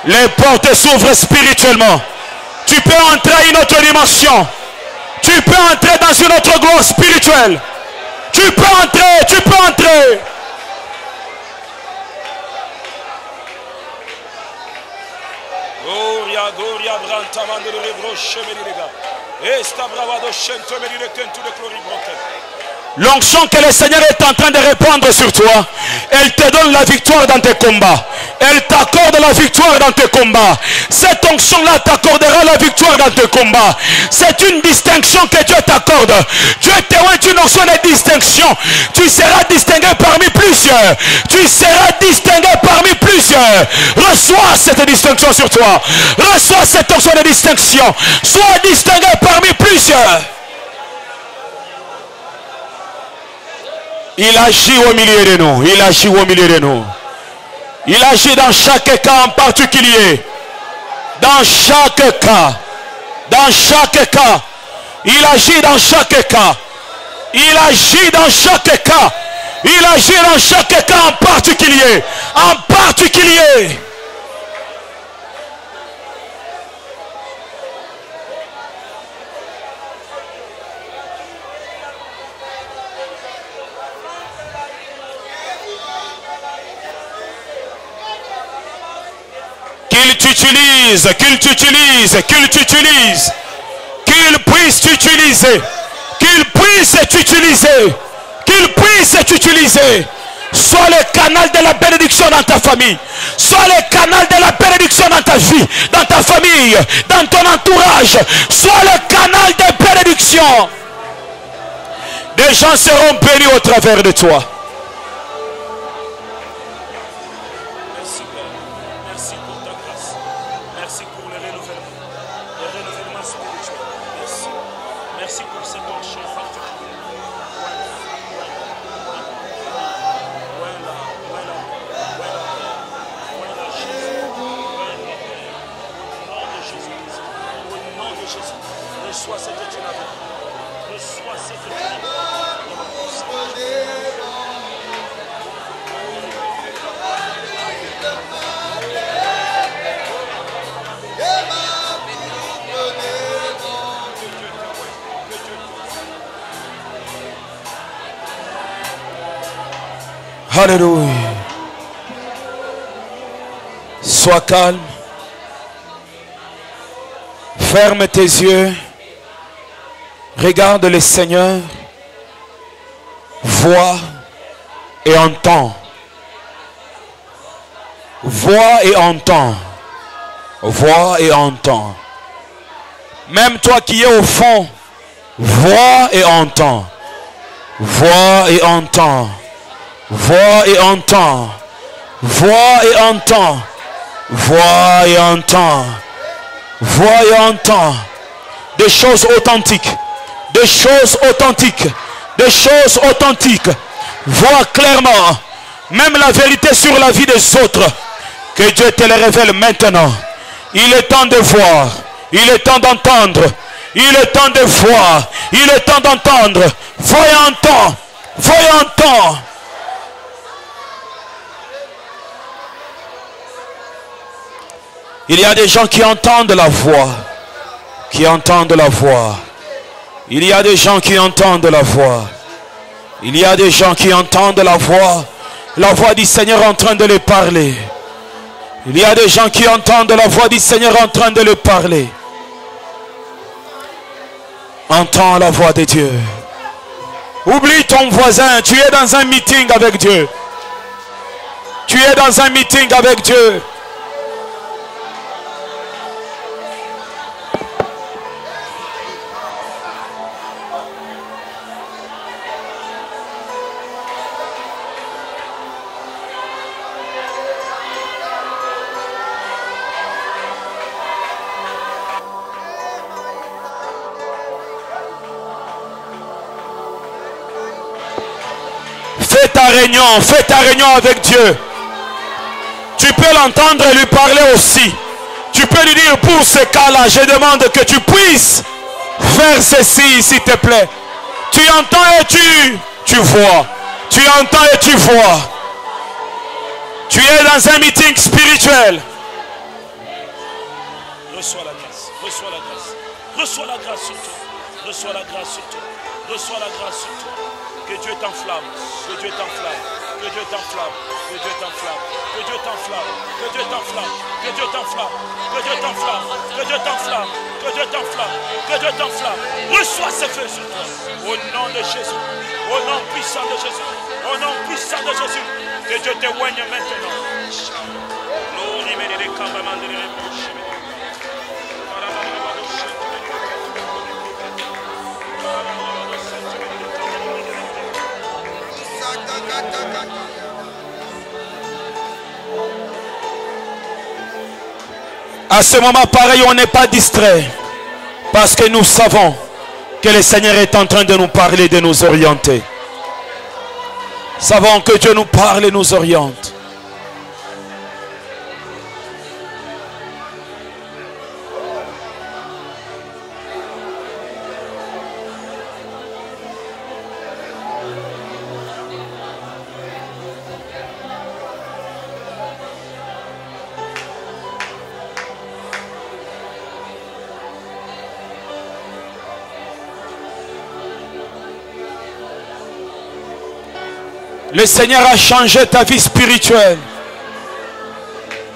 Les portes s'ouvrent spirituellement. Tu peux entrer à une autre dimension. Tu peux entrer dans une autre gloire spirituelle. Tu peux entrer, tu peux entrer. Gloria, gloria, brantaman de rebroche, esta brava do chento me directo de glory broken. L'onction que le Seigneur est en train de répandre sur toi, elle te donne la victoire dans tes combats. Elle t'accorde la victoire dans tes combats. Cette onction-là t'accordera la victoire dans tes combats. C'est une distinction que Dieu t'accorde. Dieu te donne une onction de distinction. Tu seras distingué parmi plusieurs. Tu seras distingué parmi plusieurs. Reçois cette distinction sur toi. Reçois cette onction de distinction. Sois distingué parmi plusieurs. Il agit au milieu de nous. Il agit au milieu de nous. Il agit dans chaque cas en particulier. Dans chaque cas. Dans chaque cas. Il agit dans chaque cas. Il agit dans chaque cas. Il agit dans chaque cas en particulier. En particulier. Qu'il t'utilise, qu'il t'utilise, qu'il t'utilise, qu'il puisse t'utiliser, qu'il puisse t'utiliser, qu'il puisse t'utiliser. Sois le canal de la bénédiction dans ta famille. Sois le canal de la bénédiction dans ta vie, dans ta famille, dans ton entourage. Sois le canal de bénédiction. Des gens seront bénis au travers de toi. Alléluia. Sois calme. Ferme tes yeux. Regarde le Seigneur. Vois et entends. Vois et entends. Vois et entends. Même toi qui es au fond, vois et entends. Vois et entends. Vois et entends. Vois et entends. Vois et entends. Vois et entends. Des choses authentiques. Des choses authentiques. Des choses authentiques. Vois clairement. Même la vérité sur la vie des autres. Que Dieu te le révèle maintenant. Il est temps de voir. Il est temps d'entendre. Il est temps de voir. Il est temps d'entendre. Vois et entends. Vois et entends. Il y a des gens qui entendent la voix. Qui entendent la voix. Il y a des gens qui entendent la voix. Il y a des gens qui entendent la voix du Seigneur en train de les parler. Il y a des gens qui entendent la voix du Seigneur en train de les parler. Entends la voix de Dieu. Oublie ton voisin, tu es dans un meeting avec Dieu. Tu es dans un meeting avec Dieu. Fais ta réunion avec Dieu. Tu peux l'entendre et lui parler aussi. Tu peux lui dire, pour ce cas-là, je demande que tu puisses faire ceci, s'il te plaît. Tu entends et tu vois. Tu entends et tu vois. Tu es dans un meeting spirituel. Reçois la grâce. Reçois la grâce. Reçois la grâce sur toi. Reçois la grâce sur toi. Reçois la grâce sur toi. Que Dieu t'enflamme. Que Dieu t'enflamme. Que Dieu t'enflamme. Que Dieu t'enflamme. Que Dieu t'enflamme. Que Dieu t'enflamme. Que Dieu t'enflamme. Que Dieu t'enflamme. Que Dieu t'enflamme. Que Dieu t'enflamme. Que Dieu t'enflamme. Reçois ce feu sur toi. Au nom de Jésus. Au nom puissant de Jésus. Au nom puissant de Jésus. Que Dieu te oigne maintenant. À ce moment pareil, on n'est pas distrait. Parce que nous savons que le Seigneur est en train de nous parler, de nous orienter. Savons que Dieu nous parle et nous oriente. Le Seigneur a changé ta vie spirituelle.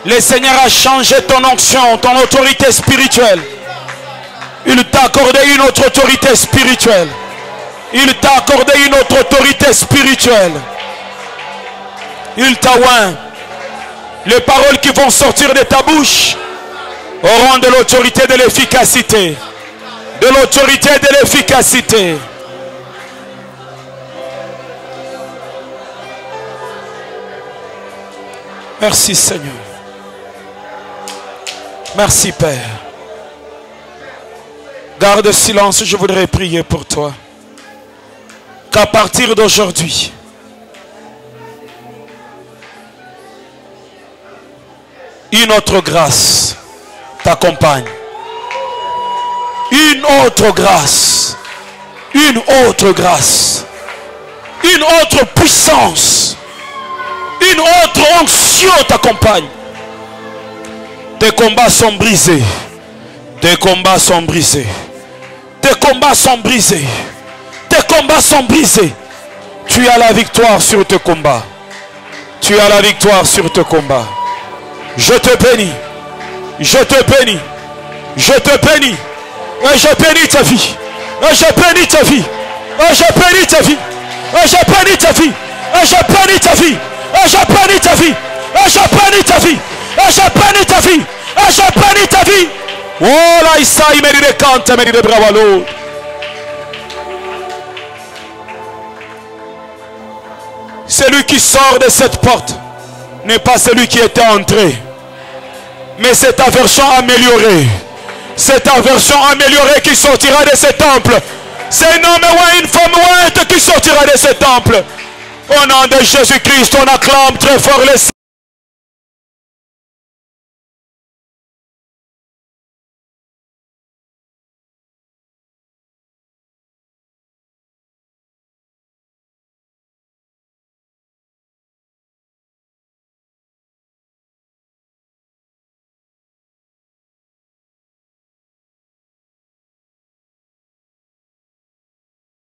Le Seigneur a changé ton onction, ton autorité spirituelle. Il t'a accordé une autre autorité spirituelle. Il t'a accordé une autre autorité spirituelle. Il t'a oint. Les paroles qui vont sortir de ta bouche auront de l'autorité, de l'efficacité. De l'autorité, de l'efficacité. Merci Seigneur. Merci Père. Garde silence, je voudrais prier pour toi. Qu'à partir d'aujourd'hui, une autre grâce t'accompagne. Une autre grâce. Une autre grâce. Une autre puissance. Une autre onction t'accompagne. Tes combats sont brisés. Tes combats sont brisés. Tes combats sont brisés. Tes combats sont brisés. Tu as la victoire sur tes combats. Tu as la victoire sur tes combats. Je te bénis. Je te bénis. Je te bénis. Et je bénis ta vie. Et je bénis ta vie. Et je bénis ta vie. Je bénis ta vie. Je bénis ta vie. Je bénis ta vie. Je bénis ta vie. Je bénis ta vie. Je bénis ta vie. Oh là, Issa, il mérite de canter, il mérite de bravo. Celui qui sort de cette porte n'est pas celui qui était entré, mais c'est ta version améliorée. C'est ta version améliorée qui sortira de ce temple. C'est un homme ou une femme ouinte qui sortira de ce temple. Au nom de Jésus-Christ, on acclame très fort les